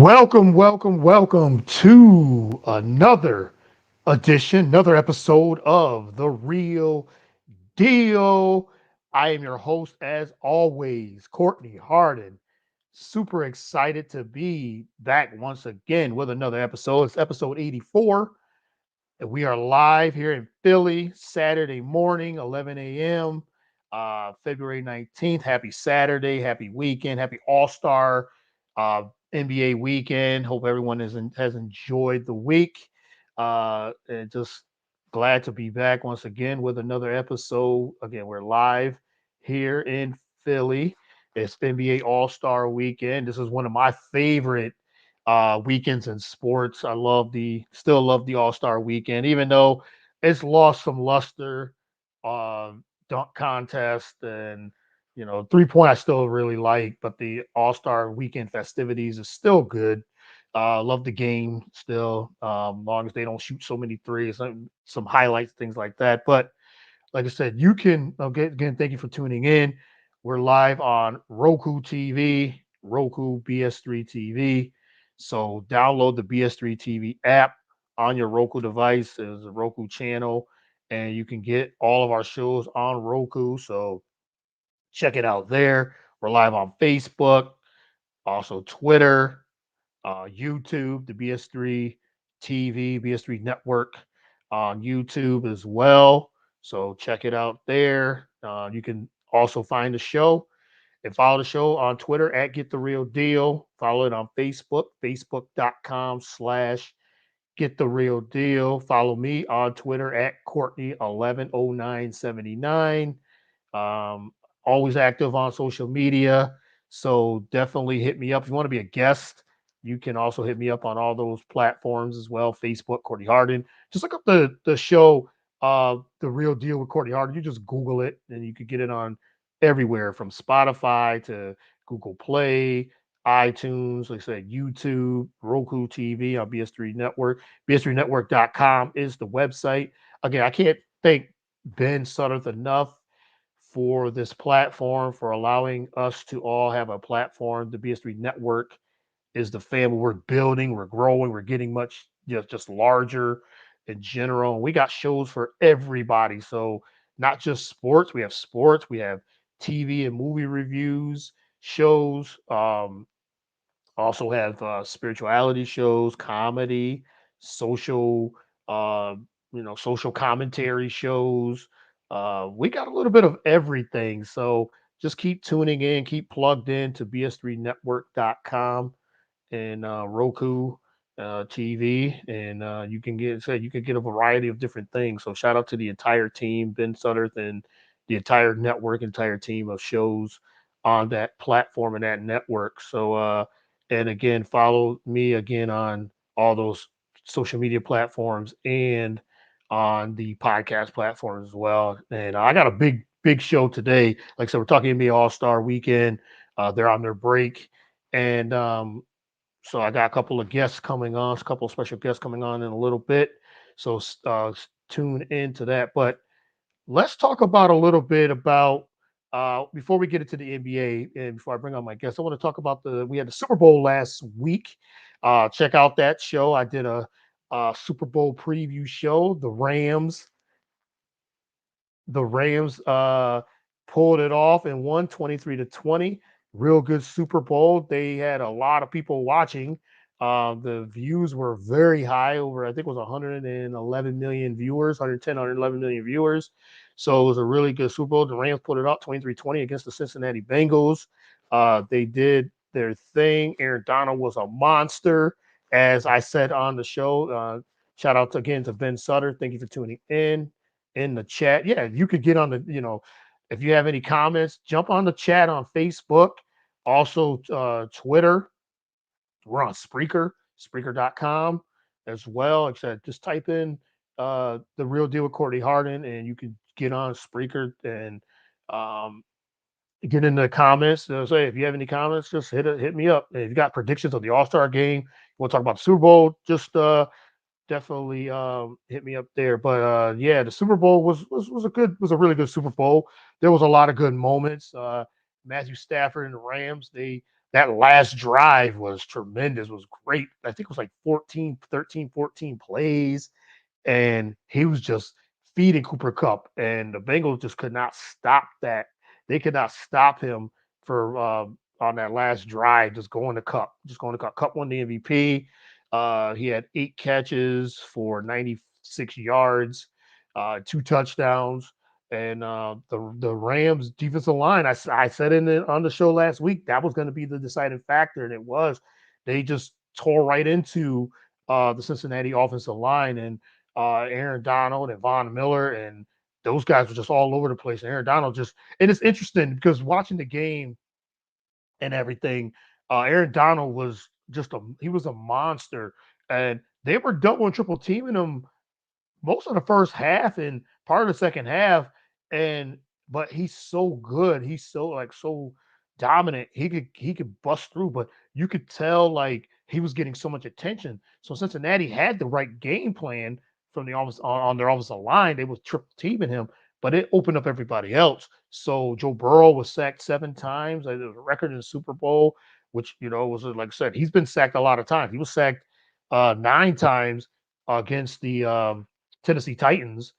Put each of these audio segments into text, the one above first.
Welcome to another edition, another episode of The Real Deal. I am your host, as always, Courtney Harden. Super excited to be back once again with another episode. It's episode 84, and we are live here in Philly, Saturday morning, 11 a.m., February 19th. Happy Saturday, happy weekend, happy All Star uh, NBA weekend. Hope everyone has enjoyed the week. And just glad to be back once again with another episode. Again, we're live here in Philly. It's NBA All Star weekend. This is one of my favorite weekends in sports. Still love the All Star weekend, even though it's lost some luster. Uh, Dunk contest and 3 point I still really like, but the All Star weekend festivities is still good. Love the game still, long as they don't shoot so many threes, some highlights, things like that. But like I said, you can again. Thank you for tuning in. We're live on Roku TV, Roku BS3 TV. So download the BS3 TV app on your Roku device. There's a Roku channel, and you can get all of our shows on Roku. So check it out there. We're live on Facebook, also Twitter, YouTube, the BS3 TV, BS3 Network on YouTube as well. So check it out there. You can also find the show and follow the show on Twitter at Get the Real Deal. Follow it on Facebook, facebook.com/Get the Real Deal. Follow me on Twitter at Courtney110979. Um, Always active on social media. So definitely hit me up. If you want to be a guest, you can also hit me up on all those platforms as well. Facebook, Courtney Harden. Just look up the show, The Real Deal with Courtney Harden. You just Google it and you could get it on everywhere from Spotify to Google Play, iTunes, like I said, YouTube, Roku TV on BS3 Network. BS3network.com is the website. Again, I can't thank Ben Sutterth enough for this platform, for allowing us to all have a platform. The BS3 Network is the family we're building, we're growing, we're getting much just larger in general. And we got shows for everybody. So not just sports, we have TV and movie reviews, shows. Also have spirituality shows, comedy, social, uh, social commentary shows. We got a little bit of everything. So just keep tuning in, keep plugged in to bs3network.com and Roku TV, and you can get a variety of different things. So shout out to the entire team, Ben Sutterth, and the entire network, entire team of shows on that platform and that network. So and again, follow me again on all those social media platforms and on the podcast platforms as well. And I got a big show today. Like I said, we're talking NBA All Star Weekend. They're on their break, and so I got a couple of guests coming on, a couple of special guests coming on in a little bit. So tune into that. But let's talk about a little bit about before we get into the NBA and before I bring on my guests, I want to talk about we had the Super Bowl last week. Check out that show. I did a Super Bowl preview show. The Rams pulled it off and won 23-20. Real good Super Bowl. They had a lot of people watching. The views were very high, over I think it was 111 million viewers, 110, 111 million viewers. So it was a really good Super Bowl. The Rams put it up 23-20 against the Cincinnati Bengals. They did their thing. Aaron Donald was a monster, as I said on the show. Shout out again to Ben Sutter. Thank you for tuning in the chat. Yeah, you could get on if you have any comments, jump on the chat on Facebook, also Twitter. We're on Spreaker.com as well. Except just type in the Real Deal with Courtney Harden, and you can get on Spreaker and um, get in the comments. Say if you have any comments, just hit me up. If you got predictions of the All Star game, you want to talk about the Super Bowl, just definitely hit me up there. But yeah, the Super Bowl was a really good Super Bowl. There was a lot of good moments. Matthew Stafford and the Rams, they that last drive was tremendous, was great. I think it was like 14, 13, 14 plays, and he was just feeding Cooper Cup, and the Bengals just could not stop that. They could not stop him for on that last drive, just going to Cup, just going to Cup. Cup won the MVP. He had 8 catches for 96 yards, 2 touchdowns. And the Rams defensive line, I said on the show last week that was going to be the deciding factor, and it was. They just tore right into the Cincinnati offensive line, and Aaron Donald and Von Miller, and those guys were just all over the place. And Aaron Donald just, and it's interesting because watching the game and everything, Aaron Donald was he was a monster, and they were double and triple teaming him most of the first half and part of the second half. And but he's so good. He's so so dominant. He could bust through, but you could tell like he was getting so much attention. So Cincinnati had the right game plan from the office on their offensive line. They was triple teaming him, but it opened up everybody else. So Joe Burrow was sacked 7 times. It was a record in the Super Bowl, which was like I said, he's been sacked a lot of times. He was sacked 9 times against the Tennessee Titans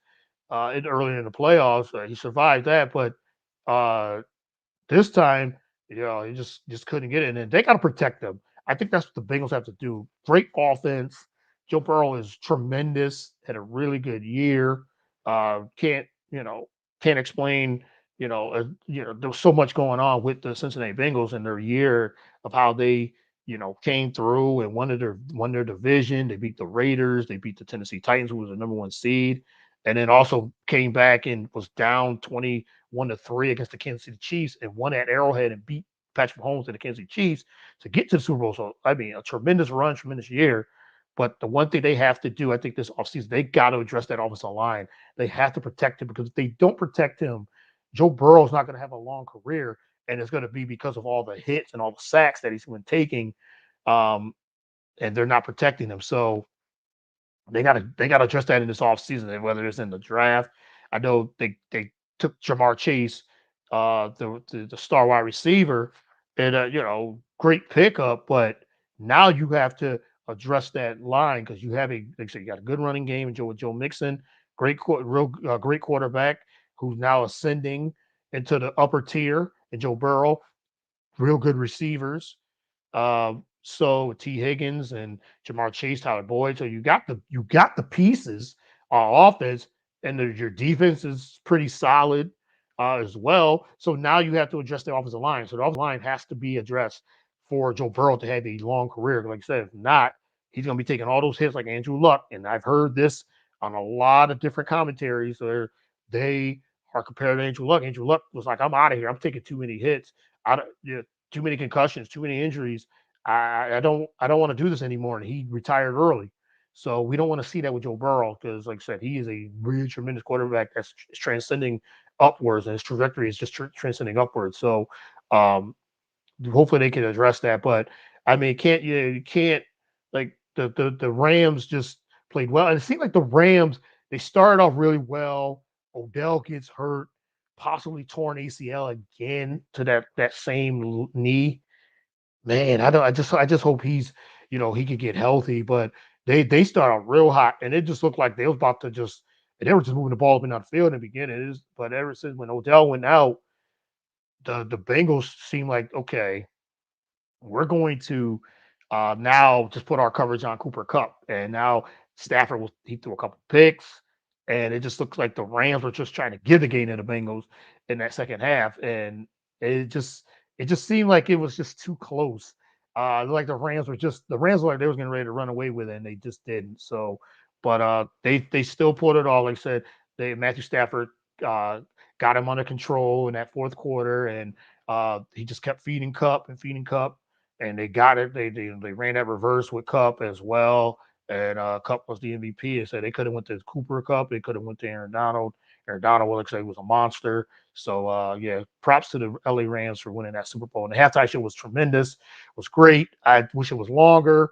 earlier in the playoffs. He survived that, but uh, this time, he just couldn't get it, and they got to protect them. I think that's what the Bengals have to do. Great offense. Joe Burrow is tremendous. Had a really good year. Can't can't explain. There was so much going on with the Cincinnati Bengals in their year of how they came through and won their division. They beat the Raiders. They beat the Tennessee Titans, who was the number 1 seed, and then also came back and was down 21-3 against the Kansas City Chiefs and won at Arrowhead and beat Patrick Mahomes and the Kansas City Chiefs to get to the Super Bowl. So, I mean, a tremendous run, tremendous year. But the one thing they have to do, I think, this offseason, they got to address that offensive line. They have to protect him because if they don't protect him, Joe Burrow is not going to have a long career. And it's going to be because of all the hits and all the sacks that he's been taking. Um, and they're not protecting him. So, they gotta address that in this offseason, whether it's in the draft. I know they took Jamar Chase, the star wide receiver, and great pickup, but now you have to address that line because you have like I said, you got a good running game and Joe Mixon, great quarterback who's now ascending into the upper tier, and Joe Burrow, real good receivers. So T. Higgins and Jamar Chase, Tyler Boyd. So you got the pieces on offense, and your defense is pretty solid as well. So now you have to address the offensive line. So the offensive line has to be addressed for Joe Burrow to have a long career. Like I said, if not, he's going to be taking all those hits like Andrew Luck. And I've heard this on a lot of different commentaries where they are compared to Andrew Luck. Andrew Luck was like, "I'm out of here. I'm taking too many hits. I don't, too many concussions, too many injuries. I don't want to do this anymore." And he retired early. So we don't want to see that with Joe Burrow because, like I said, he is a really tremendous quarterback that's transcending upwards, and his trajectory is just transcending upwards. So um, hopefully they can address that. But I mean, you can't like the Rams just played well, and it seemed like the Rams they started off really well. Odell gets hurt, possibly torn ACL again to that same knee. Man, I don't. I just hope he could get healthy. But they start out real hot, and it just looked like they was about to just. And they were just moving the ball up and down the field in the beginning. But ever since when Odell went out, the Bengals seem like okay, we're going to now just put our coverage on Cooper Cup. And now he threw a couple picks, and it just looks like the Rams were just trying to give the game to the Bengals in that second half, and it just it just seemed like it was just too close. Like the Rams were like they was getting ready to run away with it, and they just didn't. So, but they still put it all. Like I said, Matthew Stafford uh, got him under control in that fourth quarter, and he just kept feeding Cup and feeding Cup, and they got it. They ran that reverse with Cup as well, and Cup was the MVP. They said they could have went to Cooper Cup, they could have went to Aaron Donald. Aaron Donald, will say, was a monster. So yeah, props to the LA Rams for winning that Super Bowl. And the halftime show was tremendous, was great. I wish it was longer.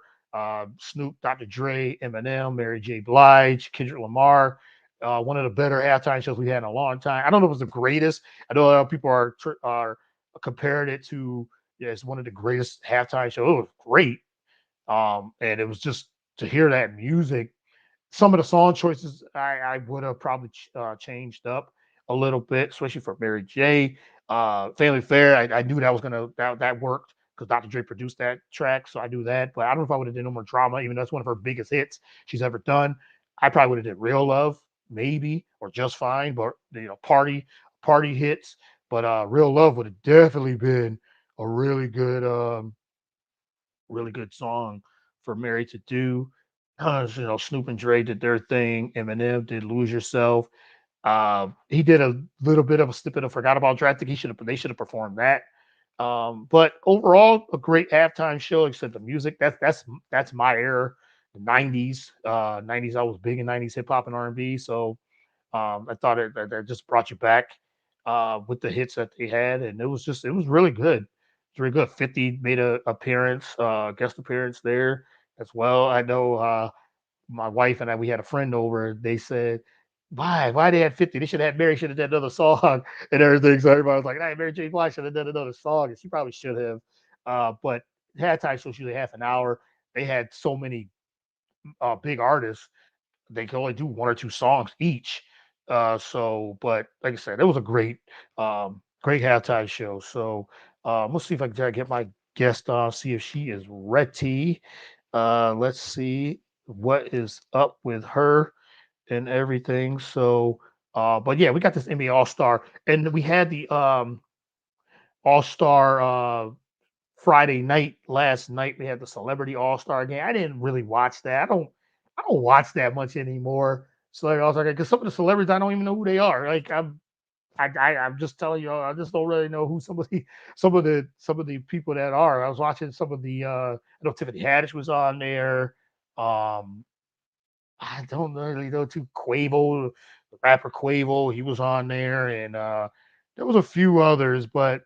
Snoop, Dr. Dre, Eminem, Mary J. Blige, Kendrick Lamar. One of the better halftime shows we had in a long time. I don't know if it was the greatest. I know a lot of people are comparing it to Yeah, it's one of the greatest halftime shows. It was great. And it was just to hear that music. Some of the song choices I would have probably changed up a little bit, especially for Mary J. Family Fair, I knew that was gonna that worked because Dr. Dre produced that track, so I knew that. But I don't know if I would have done No More Drama, even though that's one of her biggest hits she's ever done. I probably would have did Real Love, maybe, or Just Fine, but party hits. But Real Love would have definitely been a really good song for Mary to do. Snoop and Dre did their thing. Eminem did Lose Yourself. He did a little bit of a snippet of Forgot About Drafting. They should have performed that. But overall, a great halftime show. Except the music. That's my era, the '90s. '90s. I was big in '90s hip hop and R&B. So I thought that just brought you back with the hits that they had, and it was really good. It's really good. 50 made a appearance, guest appearance there as well. I know my wife and I we had a friend over. They said, why they had 50? They should have had Mary should have done another song and everything. So everybody was like, hey, Mary J. Blige should have done another song, and she probably should have. But halftime show usually half an hour. They had so many big artists they can only do one or two songs each. But like I said, it was a great halftime show. So let's see if I can try to get my guest on, see if she is ready. Let's see what is up with her and everything. So, but yeah, we got this NBA All Star, and we had the All Star Friday night last night. We had the Celebrity All Star game. I didn't really watch that. I don't watch that much anymore. Celebrity All Star game because some of the celebrities I don't even know who they are. Like I'm just telling you, I just don't really know who some of the people that are. I was watching some of the I know Tiffany Haddish was on there. Um I don't really know too Quavo, the rapper Quavo, he was on there, and there was a few others, but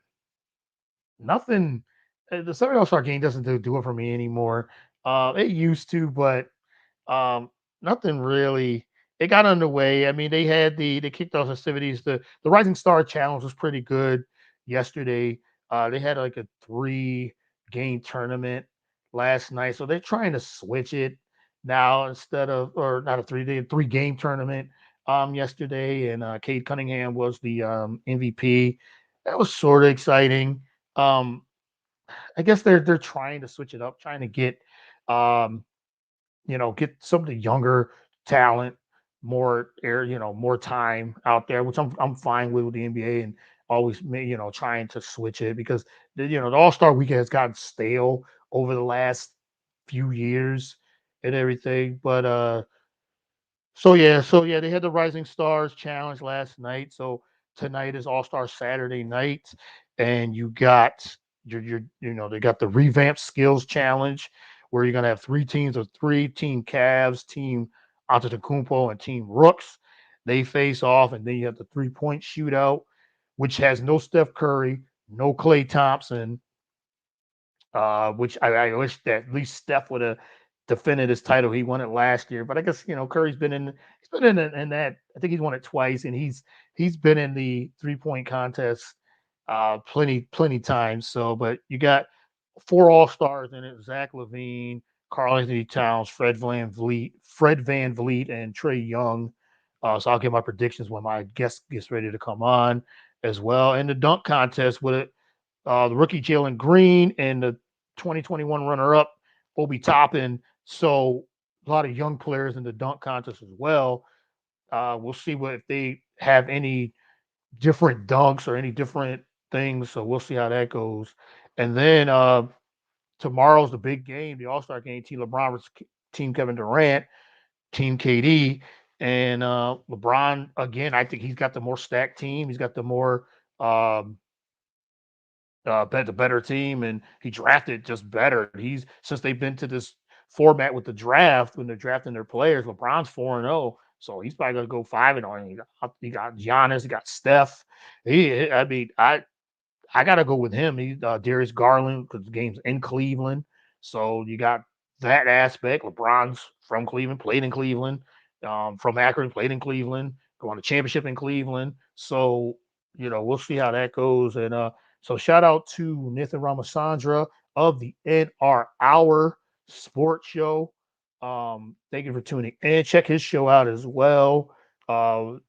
nothing. The Celebrity All Star game doesn't do it for me anymore. It used to, but um, nothing really. It got underway. I mean, they kicked off festivities. The Rising Star Challenge was pretty good yesterday. They had like a 3 game tournament last night, so they're trying to switch it now instead of or not a 3 game tournament yesterday, and Cade Cunningham was the MVP. That was sort of exciting. Um, I guess they're trying to switch it up, trying to um, get some of the younger talent more time out there, which I'm fine with the NBA and always trying to switch it because the All-Star weekend has gotten stale over the last few years and everything. But so yeah, they had the Rising Stars Challenge last night. So tonight is All Star Saturday night, and you got they got the revamped Skills Challenge where you're gonna have 3 teams of three: Team Cavs, Team Antetokounmpo, and Team Rooks. They face off, and then you have the 3-point shootout, which has no Steph Curry, no Clay Thompson, which I wish that at least Steph would have defended his title. He won it last year, but I guess Curry's been in that. I think he's won it twice, and he's been in the 3-point contest plenty times. So, but you got 4 All Stars in it: Zach LaVine, Carl Anthony Towns, Fred Van Vliet, and Trey Young. So I'll get my predictions when my guest gets ready to come on as well. And the dunk contest with it the rookie Jalen Green, and the 2021 runner-up Obi Toppin. So a lot of young players in the dunk contest as well. We'll see what if they have any different dunks or any different things. So we'll see how that goes. And then tomorrow's the big game, the All Star game. Team LeBron versus Team Kevin Durant, Team KD, and LeBron again. I think he's got the more stacked team. He's got the more the better team, and he drafted just better. He's since they've been to this format with the draft when they're drafting their players. LeBron's 4-0, so he's probably gonna go 5-0. He got Giannis, he got Steph. I mean, I gotta go with him. He Darius Garland because the game's in Cleveland, so you got that aspect. LeBron's from Cleveland, played in Cleveland, from Akron, played in Cleveland, won a championship in Cleveland. So we'll see how that goes, and So shout out to Nathan Ramasandra of the NR Hour Sports Show. Thank you for tuning in. Check his show out as well.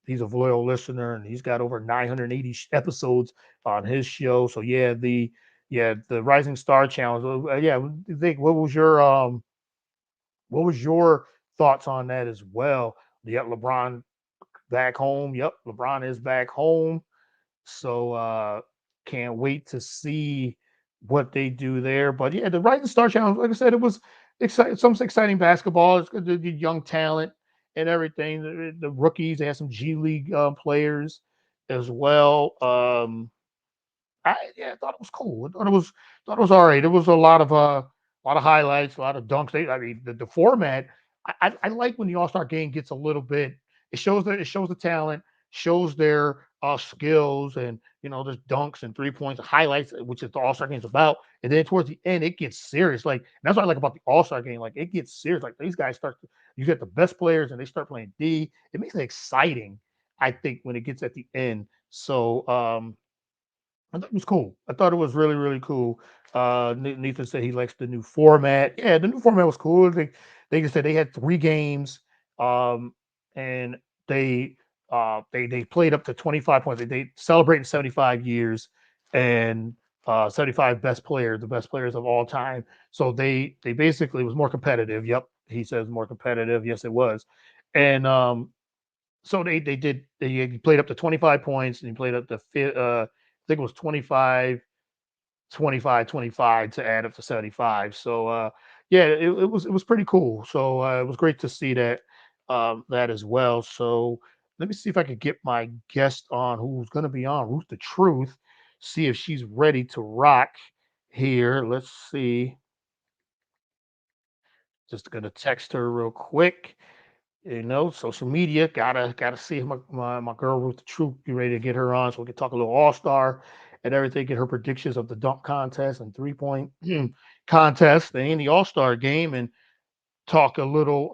He's a loyal listener, and he's got over 980 episodes on his show. So the Rising Star Challenge. Yeah, think what was your thoughts on that as well? Yep, LeBron back home. Yep, LeBron is back home. So can't wait to see what they do there. But yeah, the Rising Star Challenge, like I said, it was some exciting basketball. It's good to the young talent and everything. The rookies, they had some G League players as well. I thought it was cool. I thought it was all right. It was a lot of highlights, a lot of dunks. I mean, the format. I like when the All Star game gets a little bit. It shows the talent, shows their skills, and there's dunks and 3 points, highlights, which is the All Star game is about. And then towards the end, it gets serious. Like that's what I like about the All Star game. Like it gets serious. Like these guys start. You get the best players, and they start playing D. It makes it exciting. I think when it gets at the end. So I thought it was cool. I thought it was really, really cool. Nathan said he likes the new format. Yeah, the new format was cool. They just said they had 3 games, and they they played up to 25 points. They celebrating 75 years and 75 best players, the best players of all time. So they basically was more competitive. Yep, he says more competitive. Yes, it was, and so they played up to 25 points and he played up to I think it was 25, 25, 25 to add up to 75. So yeah, it was pretty cool. So it was great to see that as well. So let me see if I could get my guest on who's going to be on Ruth the Truth. See if she's ready to rock here. Let's see. Just gonna text her real quick. Social media. Gotta see my girl Ruth the Truth. Be ready to get her on so we can talk a little All Star and everything. Get her predictions of the dunk contest and 3 point contest and the All Star game, and talk a little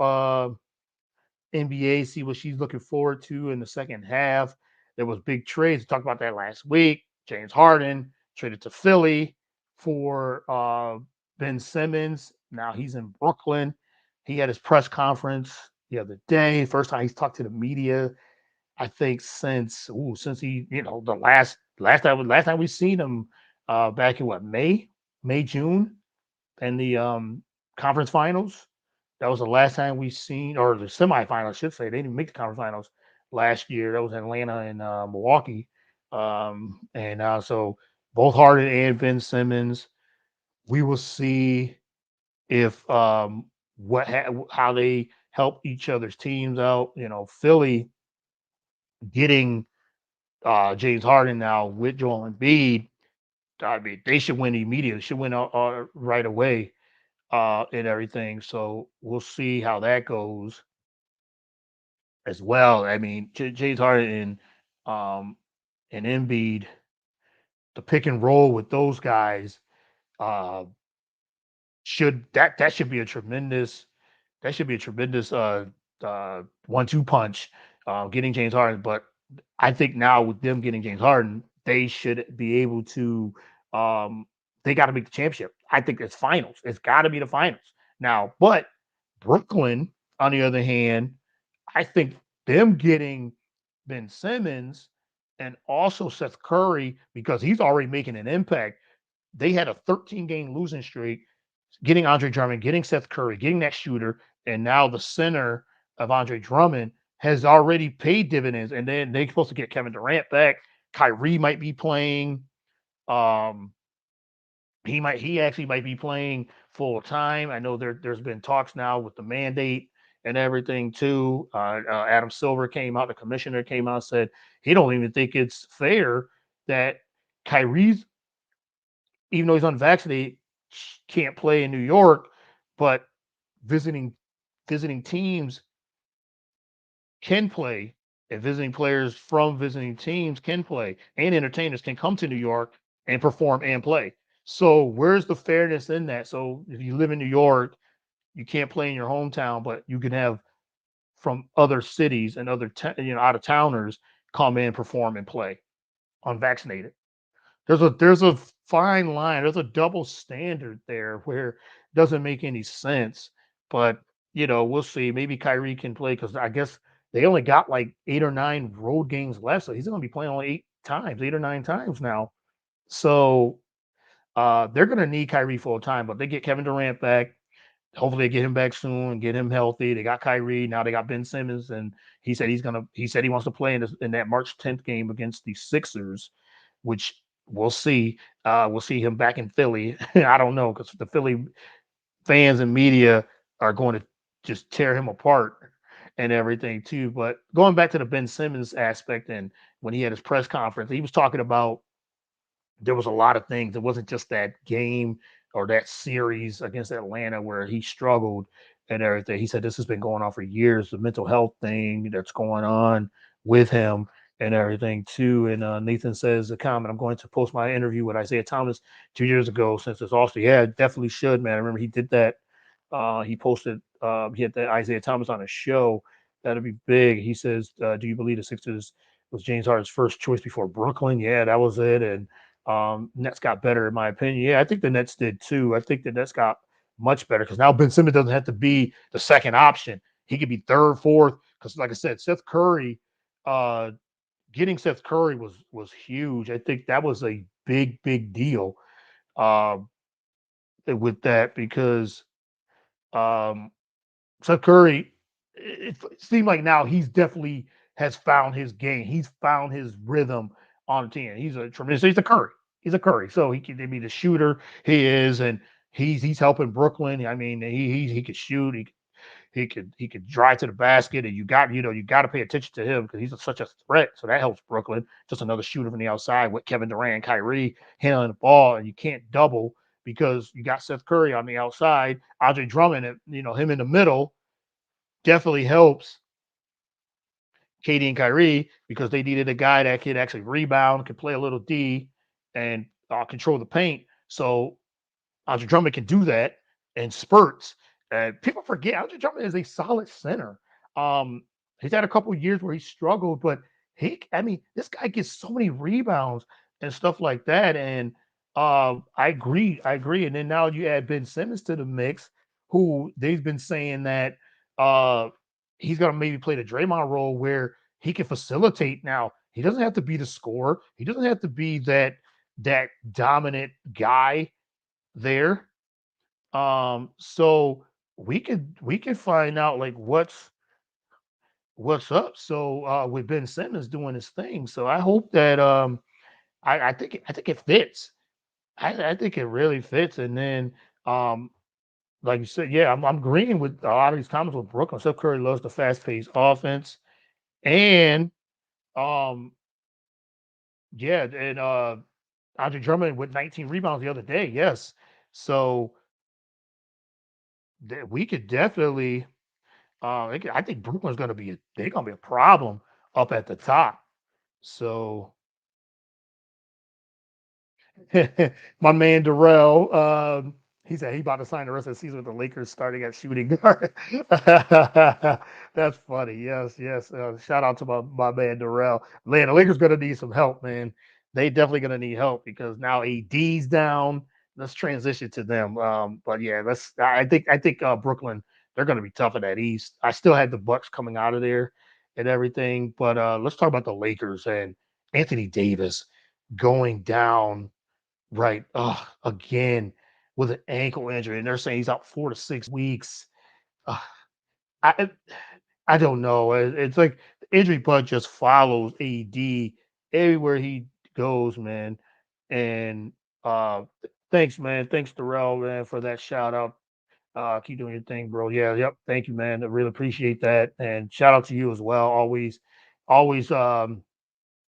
NBA. See what she's looking forward to in the second half. There was big trades. We talked about that last week. James Harden traded to Philly for Ben Simmons. Now he's in Brooklyn. He had his press conference the other day. First time he's talked to the media, I think since he, the last time we seen him back in what June, and the conference finals. That was the last time we seen, or the semifinals, I should say. They didn't make the conference finals last year. That was in Atlanta and Milwaukee. And so both Harden and Ben Simmons, we will see if how they help each other's teams out. Philly getting James Harden now with Joel Embiid. I mean, they should win immediately. Should win right away and everything. So we'll see how that goes as well. I mean, James Harden um, and Embiid, the pick and roll with those guys uh, should be a tremendous one-two punch, getting James Harden. But I think now with them getting James Harden, they should be able to. Um, they got to make the championship. I think it's finals. It's got to be the finals now. But Brooklyn, on the other hand, I think them getting Ben Simmons and also Seth Curry, because he's already making an impact. They had a 13-game losing streak, getting Andre Drummond, getting Seth Curry, getting that shooter, and now the center of Andre Drummond has already paid dividends. And then they're supposed to get Kevin Durant back. Kyrie might be playing. Um, he actually might be playing full time. I know there's been talks now with the mandate and everything too. Adam Silver came out, the commissioner came out and said he don't even think it's fair that Kyrie's, even though he's unvaccinated, can't play in New York, but visiting visiting teams can play, and visiting players from visiting teams can play, and entertainers can come to New York and perform and play. So where's the fairness in that? So if you live in New York, you can't play in your hometown, but you can have from other cities and other out of towners come in, perform, and play unvaccinated. there's a fine line. There's a double standard there where it doesn't make any sense. But we'll see. Maybe Kyrie can play because I guess they only got like 8 or 9 road games left, so he's going to be playing only 8 times, 8 or 9 times now. So they're going to need Kyrie full time. But they get Kevin Durant back. Hopefully, they get him back soon and get him healthy. They got Kyrie now. They got Ben Simmons, and he said he's gonna. He said he wants to play in that March 10th game against the Sixers, which we'll see. We'll see him back in Philly. I don't know because the Philly fans and media are going to just tear him apart and everything too. But going back to the Ben Simmons aspect, and when he had his press conference, he was talking about there was a lot of things. It wasn't just that game or that series against Atlanta where he struggled and everything. He said this has been going on for years, the mental health thing that's going on with him and everything too. And Nathan says a comment, I'm going to post my interview with Isaiah Thomas 2 years ago since it's also, yeah, definitely should, man. I remember he did that. He posted, he had that Isaiah Thomas on a show. That'd be big. He says, do you believe the Sixers was James Harden's first choice before Brooklyn? Yeah, that was it. And Nets got better, in my opinion. Yeah, I think the Nets did too. I think the Nets got much better because now Ben Simmons doesn't have to be the second option. He could be third, fourth. Because, like I said, Seth Curry, uh, getting Seth Curry was huge. I think that was a big deal uh, with that because um, Seth Curry, it seemed like now he's definitely has found his game. He's found his rhythm on the team. He's a tremendous. He's a Curry. He's a Curry. So he can be the shooter. He is, and he's helping Brooklyn. I mean, he could shoot. He could drive to the basket, and you got to pay attention to him because he's such a threat. So that helps Brooklyn. Just another shooter from the outside with Kevin Durant, Kyrie handling the ball, and you can't double because you got Seth Curry on the outside, Andre Drummond, and him in the middle definitely helps Katie and Kyrie because they needed a guy that could actually rebound, could play a little D, and control the paint. So Andre Drummond can do that in spurts. People forget Andre Drummond is a solid center. Um, he's had a couple of years where he struggled, but I mean, this guy gets so many rebounds and stuff like that. And I agree, I agree. And then now you add Ben Simmons to the mix, who they've been saying that uh, he's gonna maybe play the Draymond role where he can facilitate. Now he doesn't have to be the scorer. He doesn't have to be that dominant guy there. So we could find out like what's up. So with Ben Simmons doing his thing. So I hope that I think it fits. I think it really fits. And then um like you said, yeah, I'm agreeing with a lot of these comments with Brooklyn. Steph Curry loves the fast paced offense. And um yeah, and Andre Drummond with 19 rebounds the other day. Yes. So we could definitely I think Brooklyn's going to be they're going to be a problem up at the top. So my man Darrell, he said he about to sign the rest of the season with the Lakers starting at shooting guard. That's funny. Yes, yes. Shout out to my man Darrell. Man, the Lakers going to need some help, man. They definitely going to need help because now AD's down. Let's transition to them. But yeah, let's. I think Brooklyn they're going to be tough in that East. I still had the Bucks coming out of there and everything, but let's talk about the Lakers and Anthony Davis going down. Right. Again with an ankle injury, and they're saying he's out 4 to 6 weeks. Ugh, I I don't know. It's like the injury bug just follows AD everywhere he goes, man. And thanks, man. Thanks, Darrell, man, for that shout out. Keep doing your thing, bro. Yeah, yep. Thank you, man. I really appreciate that. And shout out to you as well. Always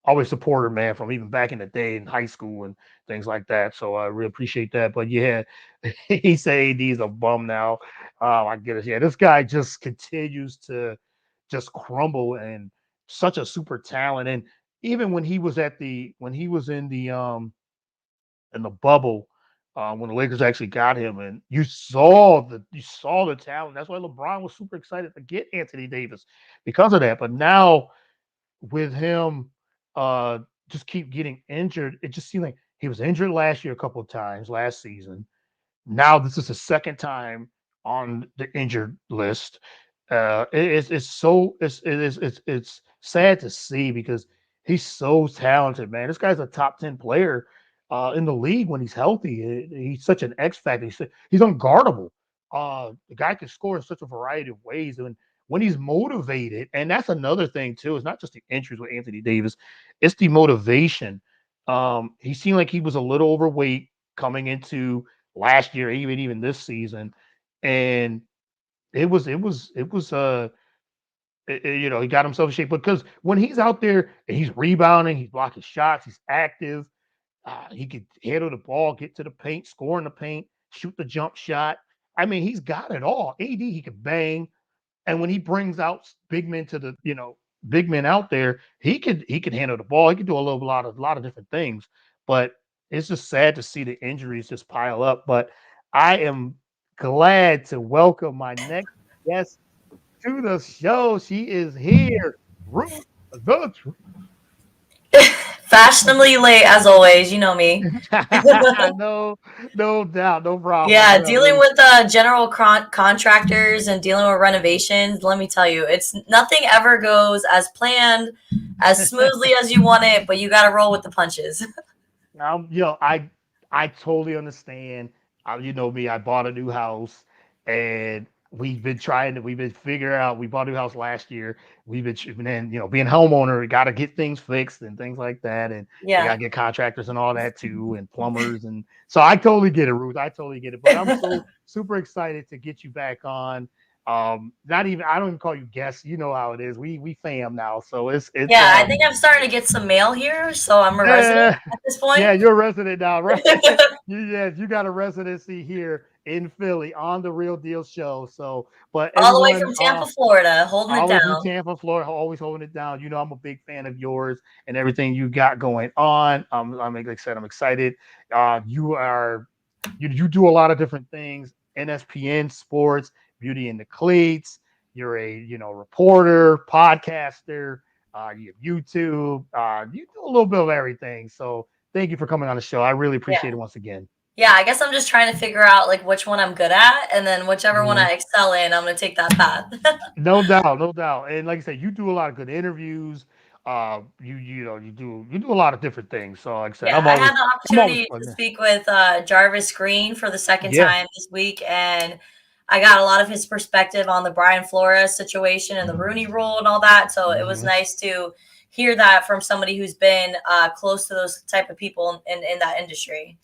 always supporter, man, from even back in the day in high school and things like that. So I really appreciate that. But yeah, he said AD's a bum now. I get it. Yeah, this guy just continues to just crumble and such a super talent. And even when he was in the bubble, when the Lakers actually got him, and you saw the talent. That's why LeBron was super excited to get Anthony Davis because of that. But now with him uh just keep getting injured, it just seems like He was injured last year a couple of times last season. Now this is the second time on the injured list. It's so it's sad to see because he's so talented, man. This guy's a top 10 player in the league when he's healthy. He's such an X factor. He's unguardable. The guy can score in such a variety of ways, and when he's motivated, and that's another thing too. It's not just the injuries with Anthony Davis; it's the motivation. He seemed like he was a little overweight coming into last year, even this season, and he got himself in shape because when he's out there and he's rebounding, he's blocking shots, he's active, he could handle the ball, get to the paint, score in the paint, shoot the jump shot. I mean, he's got it all. AD, he could bang, and when he brings out big men to the, big men out there, he could handle the ball. He could do a lot of different things. But it's just sad to see the injuries just pile up. But I am glad to welcome my next guest to the show. She is here, Ruth the Fashionably late as always, you know me. no, no doubt, no problem. Yeah, What up, dealing Ruth? with general contractors and dealing with renovations, let me tell you, it's nothing ever goes as planned, as smoothly as you want it, but you got to roll with the punches. I totally understand. You know me, I bought a new house and we've been figuring out. We bought a new house last year. And then, being a homeowner, we got to get things fixed and things like that. And we got Yeah. to get contractors and all that too, and plumbers. And so I totally get it, Ruth. I totally get it. But I'm so super excited to get you back on. Not even, I don't even call you guests. You know how it is. We fam now. So it's Yeah, I think I'm starting to get some mail here, so I'm a resident yeah, at this yeah, point. you're a resident now, right? You got a residency here in Philly on the Real Deal Show. So, but All the way everyone, from Tampa, Florida, holding all it the way from down. Tampa, Florida, always holding it down. I'm a big fan of yours and everything you got going on. Like I said, I'm excited. You are, you do a lot of different things. NSPN Sports, Beauty in the Cleats. You're a, reporter, podcaster. You have YouTube. You do a little bit of everything. So thank you for coming on the show. I really appreciate Yeah. it once again. Yeah, I guess I'm just trying to figure out like which one I'm good at, and then whichever one Mhm. I excel in, I'm gonna take that path. No doubt, no doubt. And like I said, you do a lot of good interviews. You do a lot of different things. So like I said, Yeah, I had the I'm always opportunity to fun. speak with Jarvis Green for the second Yeah. time this week, and I got a lot of his perspective on the Brian Flores situation and the Rooney Rule and all that. So it was Hmm. nice to hear that from somebody who's been close to those type of people in that industry.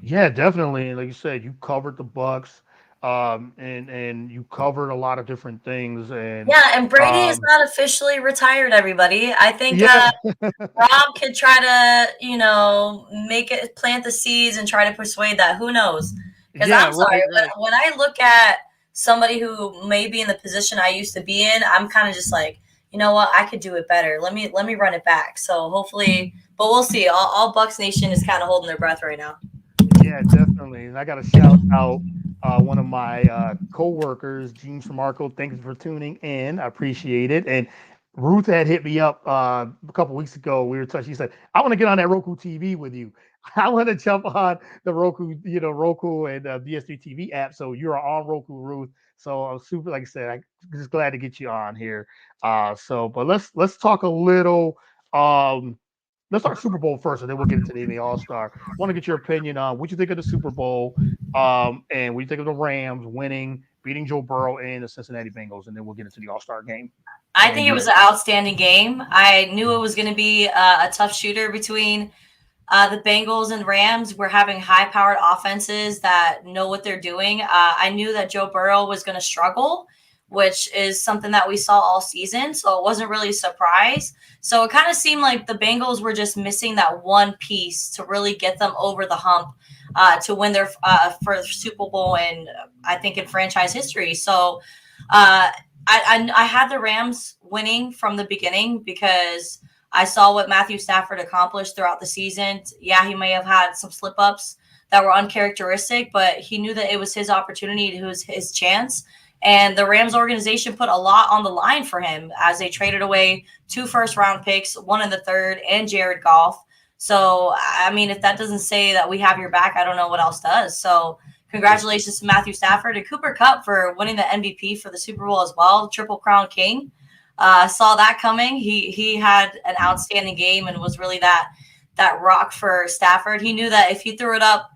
Yeah, definitely. And like you said, you covered the Bucks, and you covered a lot of different things. And Yeah, and Brady is um, not officially retired, everybody. I think yeah, Rob could try to, make it, plant the seeds and try to persuade that. Who knows? Because yeah, I'm sorry, right, right. when I look at somebody who may be in the position I used to be in, I'm kind of just like, you know what, I could do it better. Let me run it back. So hopefully, but we'll see. All Bucks Nation is kind of holding their breath right now. Yeah, definitely. And I got to shout out one of my coworkers, Gene Marco. Thank you for tuning in. I appreciate it. And Ruth had hit me up a couple weeks ago. We were touching. She said, "I want to get on that Roku TV with you. I want to jump on the Roku and BS3 TV app. So you're on Roku, Ruth. So I'm super, like I said, I'm just glad to get you on here. But let's talk a little. Um, let's start Super Bowl first, and then we'll get into the NBA All Star. Want to get your opinion on what you think of the Super Bowl, and what you think of the Rams winning, beating Joe Burrow and the Cincinnati Bengals, and then we'll get into the All Star game. I And think it you, was an outstanding game. I knew it was going to be a tough shooter between the Bengals and Rams. Were having high-powered offenses that know what they're doing. I knew that Joe Burrow was going to struggle, which is something that we saw all season. So it wasn't really a surprise. So it kind of seemed like the Bengals were just missing that one piece to really get them over the hump to win their first Super Bowl in I think in franchise history. So uh, I had the Rams winning from the beginning because I saw what Matthew Stafford accomplished throughout the season. Yeah, he may have had some slip ups that were uncharacteristic, but he knew that it was his opportunity, it was his chance. And the Rams organization put a lot on the line for him as they traded away 2 first round picks, one in the third, and Jared Goff So, I mean, if that doesn't say that we have your back, I don't know what else does. So, Yeah. congratulations to Matthew Stafford and Cooper Kupp for winning the MVP for the Super Bowl as well, Triple Crown King. Saw that coming. He had an outstanding game and was really that rock for Stafford. He knew that if he threw it up,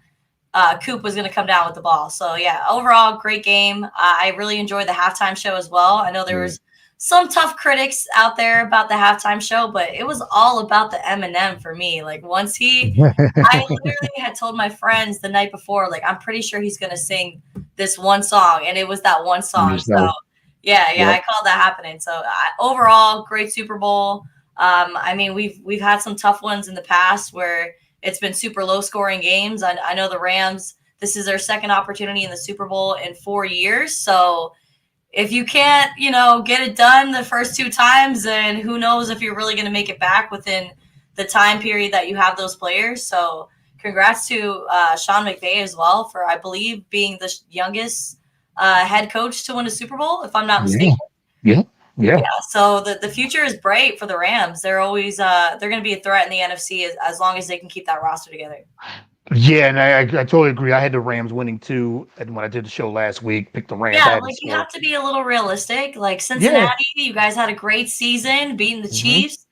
Coop was going to come down with the ball. So yeah, overall great game. I really enjoyed the halftime show as well. I know there Yeah. was some tough critics out there about the halftime show, but it was all about the Eminem for me. Like I literally had told my friends the night before, like I'm pretty sure he's going to sing this one song, and it was that one song. So Yourself. yeah, I Yep. called that happening. So overall, great Super Bowl. I mean, we've had some tough ones in the past where it's been super low scoring games. I know the Rams. This is their second opportunity in the Super Bowl in 4 years. So if you can't, get it done the first two times, then who knows if you're really going to make it back within the time period that you have those players. So congrats to Sean McVay as well for, I believe, being the youngest head coach to win a Super Bowl, if I'm not Yeah. mistaken. Yeah. Yeah. Yeah, so the future is bright for the Rams. They're always they're going to be a threat in the NFC as long as they can keep that roster together. Yeah, and I totally agree. I had the Rams winning too, and when I did the show last week, picked the Rams. I Yeah, had it like you so have to be a little realistic. Like yeah. Cincinnati, you guys had a great season beating the Hmm. Chiefs,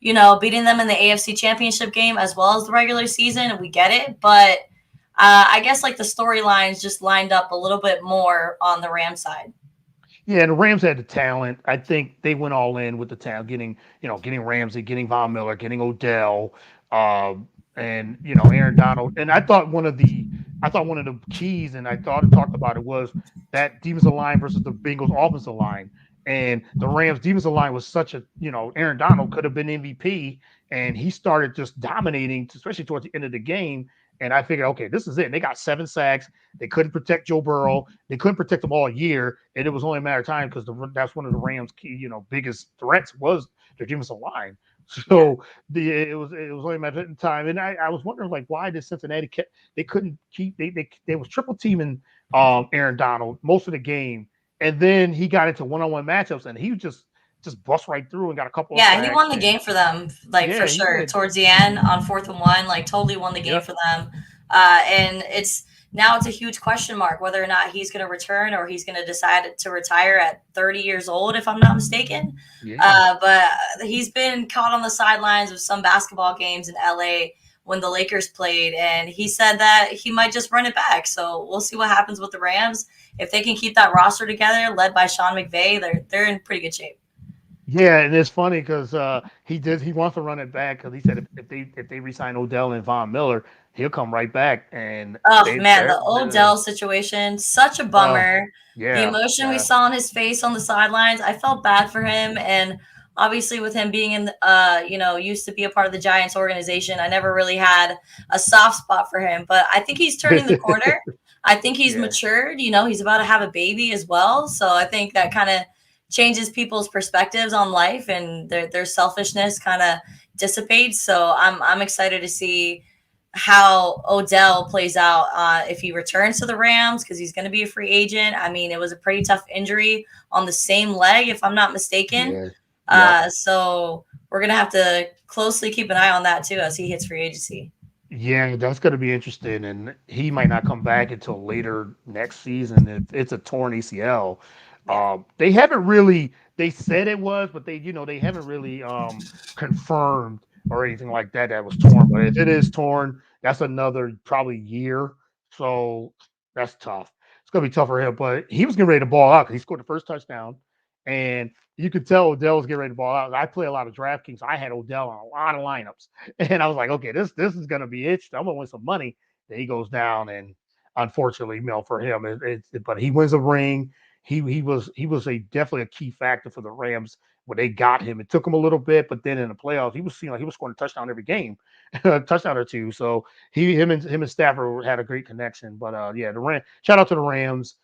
beating them in the AFC Championship game as well as the regular season, and we get it. But I guess like the storylines just lined up a little bit more on the Ram side. Yeah, the Rams had the talent. I think they went all in with the talent, getting Ramsey, getting Von Miller, getting Odell, and Aaron Donald. And I thought one of the keys, and I thought and talked about it was that defensive line versus the Bengals offensive line. And the Rams defensive line was such Aaron Donald could have been MVP, and he started just dominating, especially towards the end of the game. And I figured, okay, this is it. And they got 7 sacks. They couldn't protect Joe Burrow. They couldn't protect him all year, and it was only a matter of time because that's one of the Rams' key, biggest threats was their defensive line. Yeah. So it was only a matter of time, and I was wondering like why did Cincinnati they couldn't keep they was triple teaming Aaron Donald most of the game, and then he got into one-on-one matchups, and he just bust right through and got a couple of Yeah, he sacks, won the and game for them, like for yeah, he sure. did. Towards the end on 4th and 1, like totally won the game Yep. for them. And it's a huge question mark whether or not he's going to return or he's going to decide to retire at 30 years old, if I'm not mistaken. Yeah. But he's been caught on the sidelines of some basketball games in LA when the Lakers played, and he said that he might just run it back. So we'll see what happens with the Rams. If they can keep that roster together, led by Sean McVay, they're in pretty good shape. Yeah, and it's funny because he wants to run it back because he said if they resign Odell and Von Miller, he'll come right back and Oh they man, they're the Odell situation, such a uh bummer. The yeah, emotion we yeah. saw on his face on the sidelines, I felt bad for him. And obviously, with him being used to be a part of the Giants organization, I never really had a soft spot for him. But I think he's turning the corner. I think he's Yeah. matured. He's about to have a baby as well. So I think that kind of changes people's perspectives on life and their selfishness kind of dissipates. So I'm excited to see how Odell plays out if he returns to the Rams because he's going to be a free agent. I mean, it was a pretty tough injury on the same leg, if I'm not mistaken. Yeah. Yep. So we're going to have to closely keep an eye on that too as he hits free agency. Yeah, that's going to be interesting, and he might not come back until later next season if it's a torn ACL. Yeah. They haven't really. They said it was, but they haven't really confirmed or anything like that that was torn. But if it is torn, that's another probably year. So that's tough. It's gonna be tough for him. But he was getting ready to ball out because he scored the first touchdown, and you could tell Odell was getting ready to ball out. I play a lot of DraftKings, so I had Odell on a lot of lineups. And I was like, okay, this is gonna be it. I'm gonna win some money. Then he goes down, and unfortunately, for him, but he wins a ring. He was a definitely a key factor for the Rams when they got him. It took him a little bit, but then in the playoffs, he was seeing like he was scoring a touchdown every game, a touchdown or two. So him and Stafford had a great connection. But yeah, the Ram. Shout out to the Rams,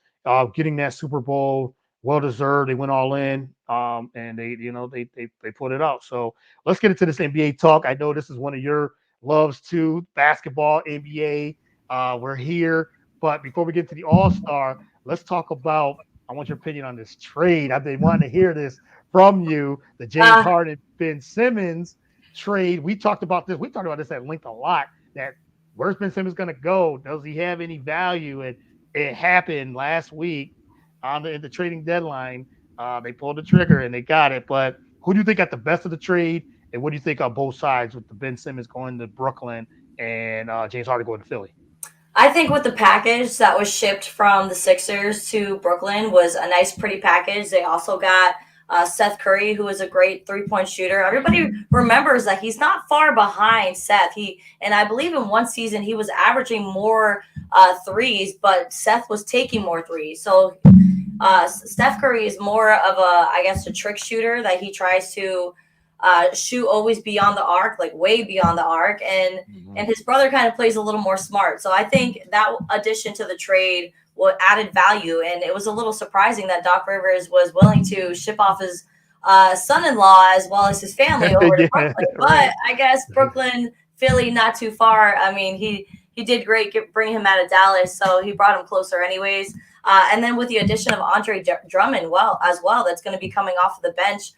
getting that Super Bowl, well deserved. They went all in, and they put it out. So let's get into this NBA talk. I know this is one of your loves too, basketball, NBA. We're here, but before we get to the All Star, let's talk about. I want your opinion on this trade. I've been wanting to hear this from you. The James Uh, Harden, Ben Simmons. trade. We talked about this. We talked about this at length a lot. That where's Ben Simmons going to go? Does he have any value? And it happened last week on the trading deadline. They pulled the trigger and they got it. But who do you think got the best of the trade? And what do you think on both sides with the Ben Simmons going to Brooklyn and James Harden going to Philly? I think with the package that was shipped from the Sixers to Brooklyn was a nice, pretty package. They also got Seth Curry, who is a great 3-point shooter. Everybody remembers that he's not far behind Seth. And I believe in one season he was averaging more threes, but Seth was taking more threes. So Steph Curry is more of I guess, a trick shooter that he tries to shoot always beyond the arc, like way beyond the arc, and his brother kind of plays a little more smart. So I think that addition to the trade what added value, and it was a little surprising that Doc Rivers was willing to ship off his son-in-law as well as his family over to Yeah, Brooklyn. right. But I guess Brooklyn, Philly, not too far. I mean, he did great bringing him out of Dallas, so he brought him closer anyways. And then with the addition of Andre Drummond, that's going to be coming off of the bench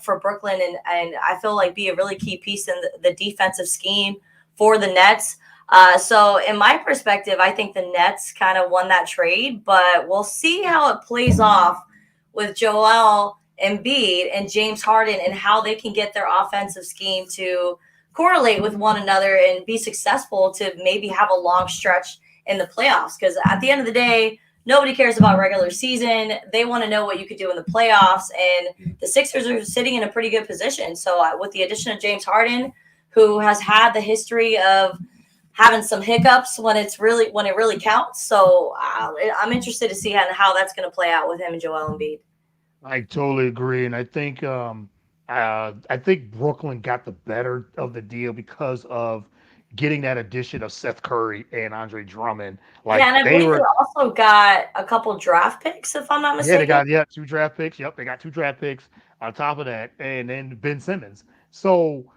for Brooklyn, and I feel like be a really key piece in the defensive scheme for the Nets. So in my perspective, I think the Nets kind of won that trade, but we'll see how it plays off with Joel Embiid and James Harden and how they can get their offensive scheme to correlate with one another and be successful to maybe have a long stretch in the playoffs. Because at the end of the day, nobody cares about regular season. They want to know what you could do in the playoffs. And the Sixers are sitting in a pretty good position. So with the addition of James Harden, who has had the history of having some hiccups when it really counts. So I'm interested to see how that's going to play out with him and Joel Embiid. I totally agree, and I think Brooklyn got the better of the deal because of getting that addition of Seth Curry and Andre Drummond. Yeah, Like and I they believe they were, also got a couple draft picks, if I'm not yeah, they mistaken. got 2 draft picks. Yep, they got 2 draft picks on top of that, and then Ben Simmons. So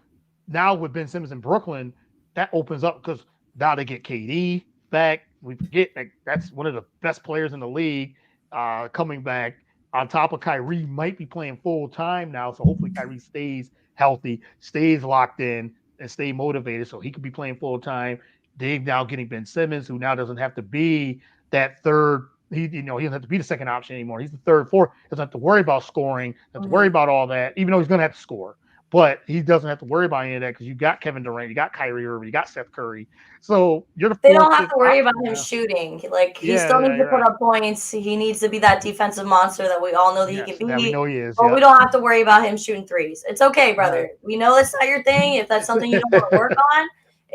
now with Ben Simmons in Brooklyn, that opens up because now they get KD back. We forget like that's one of the best players in the league coming back. On top of Kyrie, might be playing full time now, so hopefully Kyrie stays healthy, stays locked in, and stay motivated, so he could be playing full time. They've now getting Ben Simmons, who now doesn't have to be that third. He doesn't have to be the second option anymore. He's the third, fourth. Doesn't have to worry about scoring. Doesn't have to worry Mhm. about all that, even though he's going to have to score. But he doesn't have to worry about any of that because you got Kevin Durant, you got Kyrie Irving, you got Seth Curry. So you're the They fourth, don't have fifth to worry about option him now. shooting. Like he Yeah, still yeah, needs to you're put right. up points. He needs to be that defensive monster that we all know that he can Yes, that we be. know he is. But we Yep. don't have to worry about him shooting threes. It's okay, Right. brother. We know that's not your thing. If that's something you don't want to work on,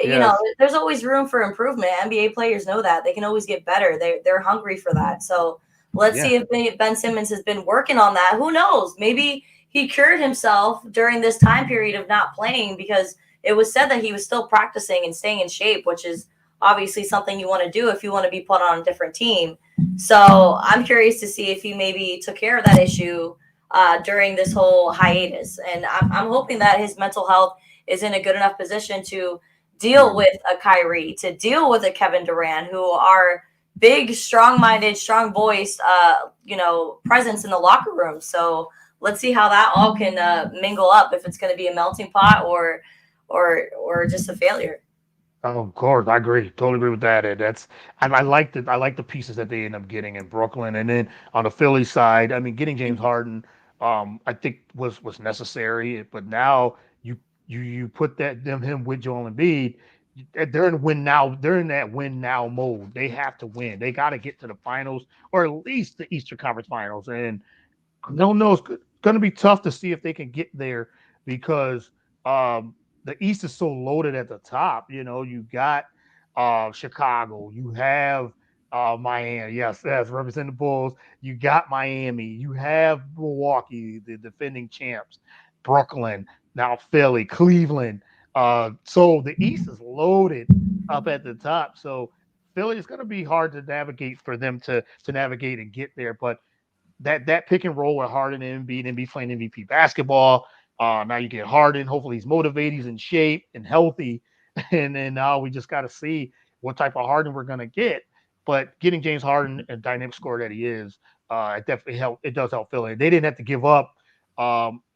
Yes. there's always room for improvement. NBA players know that. They can always get better. They're hungry for that. So let's Yeah. see if Ben Simmons has been working on that. Who knows? Maybe he cured himself during this time period of not playing because it was said that he was still practicing and staying in shape, which is obviously something you want to do if you want to be put on a different team. So I'm curious to see if he maybe took care of that issue during this whole hiatus. And I'm hoping that his mental health is in a good enough position to deal Mhm. with a Kyrie, to deal with a Kevin Durant, who are big, strong-minded, strong-voiced, presence in the locker room. So let's see how that all can mingle up. If it's going to be a melting pot or just a failure. Oh, of course, I agree. Totally agree with that. And I like the pieces that they end up getting in Brooklyn, and then on the Philly side, I mean, getting James Harden, I think was necessary. But now you put him with Joel Embiid, they're in win now. They're in that win now mode. They have to win. They got to get to the finals or at least the Eastern Conference Finals. And no, no, it's going to be tough to see if they can get there because the East is so loaded at the top. You got Chicago, you have Miami, yes, that's representing the Bulls. You got Miami, you have Milwaukee, the defending champs, Brooklyn, now Philly, Cleveland. So the East is loaded up at the top. So Philly is going to be hard to navigate for them to navigate and get there, but that pick and roll with Harden and Embiid playing MVP basketball. Now you get Harden. Hopefully he's motivated, he's in shape and healthy. And then now we just got to see what type of Harden we're gonna get. But getting James Harden, a dynamic scorer that he is, it definitely help. It does help Philly. They didn't have to give up.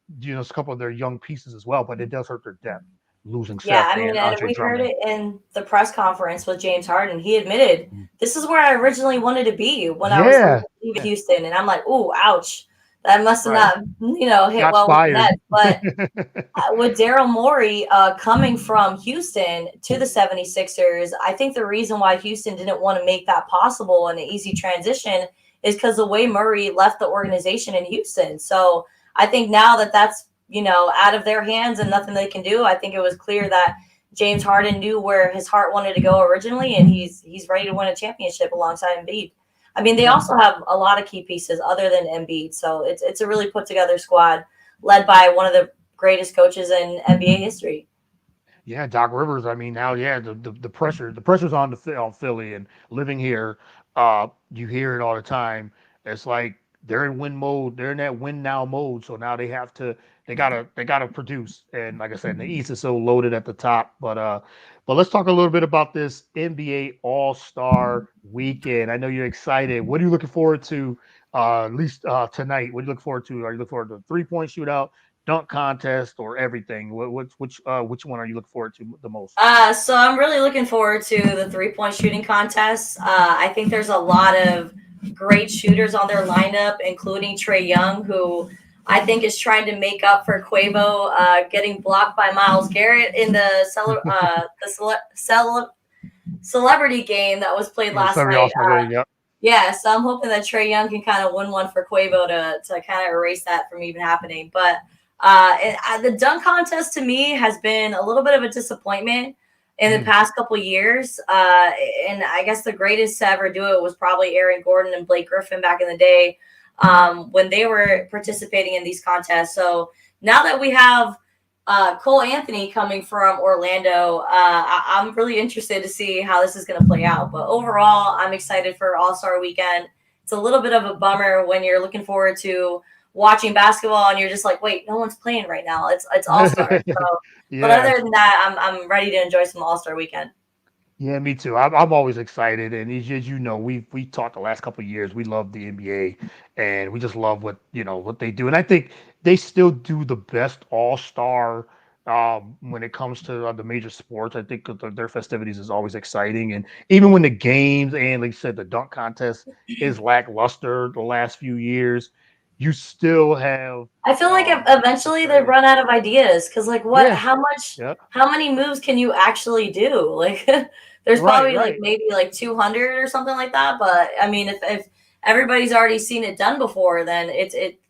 a couple of their young pieces as well, but it does hurt their depth losing Yeah, Seth I mean, and and Andre we heard Drummond. it in the press conference with James Harden. He admitted this is where I originally wanted to be when I was Yeah, leaving Houston, and I'm like, "Ooh, ouch!" That must have right. not, hit Shots well with the fired. Nets. But with Daryl Morey coming from Houston to the 76ers, I think the reason why Houston didn't want to make that possible and an easy transition is because the way Murray left the organization in Houston. So I think now that that's, out of their hands and nothing they can do, I think it was clear that James Harden knew where his heart wanted to go originally, and he's ready to win a championship alongside Embiid. I mean, they Yeah. also have a lot of key pieces other than Embiid, so it's a really put together squad led by one of the greatest coaches in NBA history. Yeah, Doc Rivers. I mean, now, yeah, the pressure's on on Philly, and living here, you hear it all the time. It's like they're in win mode. They're in that win now mode. So now they gotta produce. And like I said, the East is so loaded at the top. But let's talk a little bit about this NBA All Star Weekend. I know you're excited. What are you looking forward to? At least tonight. What are you looking forward to? Are you looking forward to the 3-point shootout, dunk contest, or everything? Which one are you looking forward to the most? So I'm really looking forward to the 3-point shooting contest. I think there's a lot of great shooters on their lineup, including Trey Young, who I think is trying to make up for Quavo getting blocked by Miles Garrett in the celebrity game that was played last Celebrity night. All Star Game. Yep. Yeah, so I'm hoping that Trey Young can kind of win one for Quavo to kind of erase that from even happening. But the dunk contest to me has been a little bit of a disappointment in the Mm. past couple years. And I guess the greatest to ever do it was probably Aaron Gordon and Blake Griffin back in the day when they were participating in these contests. So now that we have Cole Anthony coming from Orlando. I'm really interested to see how this is going to play out. But overall, I'm excited for All Star Weekend. It's a little bit of a bummer when you're looking forward to watching basketball and you're just like, wait, no one's playing right now. It's All Star. So, but Yeah, other than that, I'm ready to enjoy some All Star Weekend. yeah, me too. I'm always excited, and as you know, we talked the last couple of years. We love the NBA, and we just love what they do. And I think they still do the best All Star when it comes to the major sports. I think that their festivities is always exciting, and even when the games and like you said, the dunk contest is lackluster the last few years, you still have I feel like eventually they exciting. run out of ideas because, like, Yeah, yeah, how many moves can you actually do? Like, there's right, probably like right. maybe like 200 or something like that. But I mean, if everybody's already seen it done before, then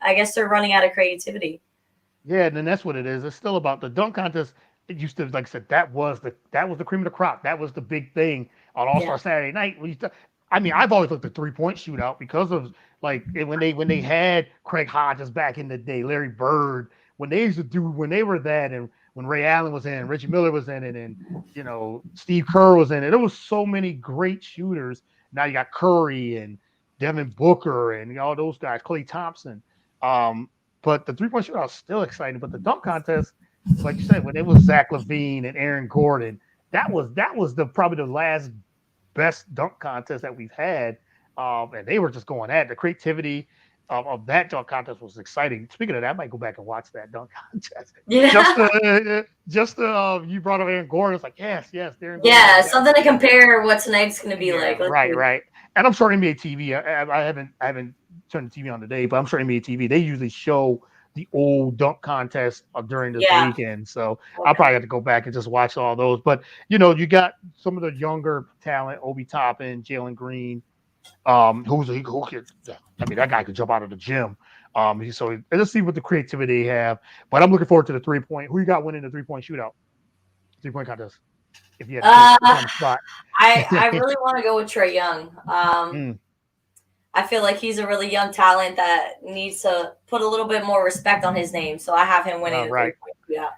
I guess they're running out of creativity. Yeah, and then that's what it is. It's still about the dunk contest. It used to, like I said, that was the cream of the crop. That was the big thing on All Yeah. Star Saturday Night. I mean, I've always looked at 3-point shootout because of when they had Craig Hodges back in the day, Larry Bird, when they were that, and when Ray Allen was in, Reggie Miller was in it, and Steve Kerr was in it. There was so many great shooters. Now you got Curry and Devin Booker and all those guys, Clay Thompson. Um, but the 3-point shootout is still exciting. But the dunk contest, like you said, when it was Zach LaVine and Aaron Gordon, that was the probably the last best dunk contest that we've had. And they were just going at it. The creativity of that dunk contest was exciting. Speaking of that, I might go back and watch that dunk contest. Just Yeah. you brought up Aaron Gordon. It's like yes, Aaron Gordon Yeah. had that Something to one. compare what tonight's going to be Yeah, like. Let's right, see. right. And I'm sure NBA TV. I haven't turned the TV on today, but I'm sure NBA TV. They usually show the old dunk contest during this Yeah. weekend, so I'll Okay. probably have to go back and just watch all those. But you got some of the younger talent, Obi Toppin, Jalen Green, who could. I mean, that guy could jump out of the gym. Let's see what the creativity they have. But I'm looking forward to the 3-point. Who you got winning the 3-point shootout, 3-point contest? If you had to Uh, put you on the spot. I really want to go with Trey Young. Mm, I feel like he's a really young talent that needs to put a little bit more respect on his name. So I have him all winning the three right. point shootout.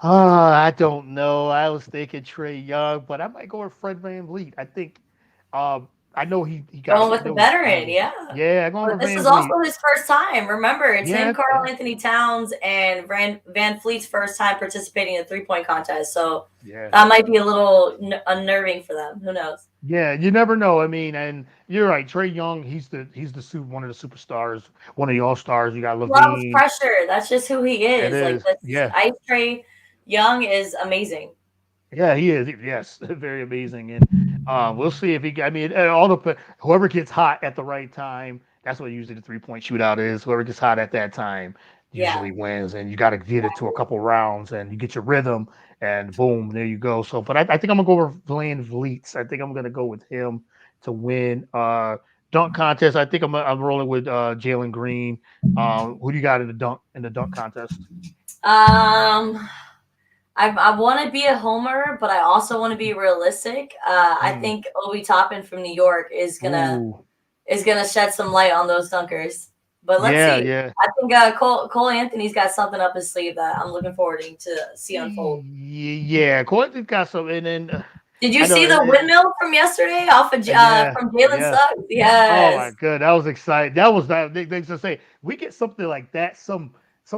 I don't know. I was thinking Trey Young, but I might go with Fred VanVleet. I think I know he got. Going I with the know he's veteran, ready. yeah. Yeah, going But with this Van is Vliet. also his first time. Remember, it's him, Yeah, Carl yeah, Anthony Towns, and Van Fleet's first time participating in a 3-point contest. So yeah. that might be a little unnerving for them. Who knows? Yeah, you never know. I mean, and you're right. Trey Young, he's one of the superstars, one of the all stars. You got Loves Levine. pressure. That's just who he It is. Like is. this Yeah, Ice Tray Young is amazing. yeah, he is. Yes, very amazing. And we'll see if he. I mean, whoever gets hot at the right time. That's what usually the 3-point shootout is. Whoever gets hot at that time Yeah. usually wins. And you got to get it to a couple rounds, and you get your rhythm, and boom, there you go. So, but I think I'm gonna go with Van Vliet. I think I'm gonna go with him to win. Dunk contest. I think I'm rolling with Jalen Green. Who do you got in the dunk contest? Um, I want to be a homer, but I also want to be realistic. I Mm. think Obi Toppin from New York Ooh, is gonna shed some light on those dunkers. But let's yeah, see. yeah. I think Cole Anthony's got something up his sleeve that I'm looking forward to see unfold. Yeah, Courtney's got some, and then Did you I know, see the windmill from yesterday off of yeah, from Jalen yeah. Suggs? Oh my Yes. god, that was exciting. That was that. They just say we get something like that, some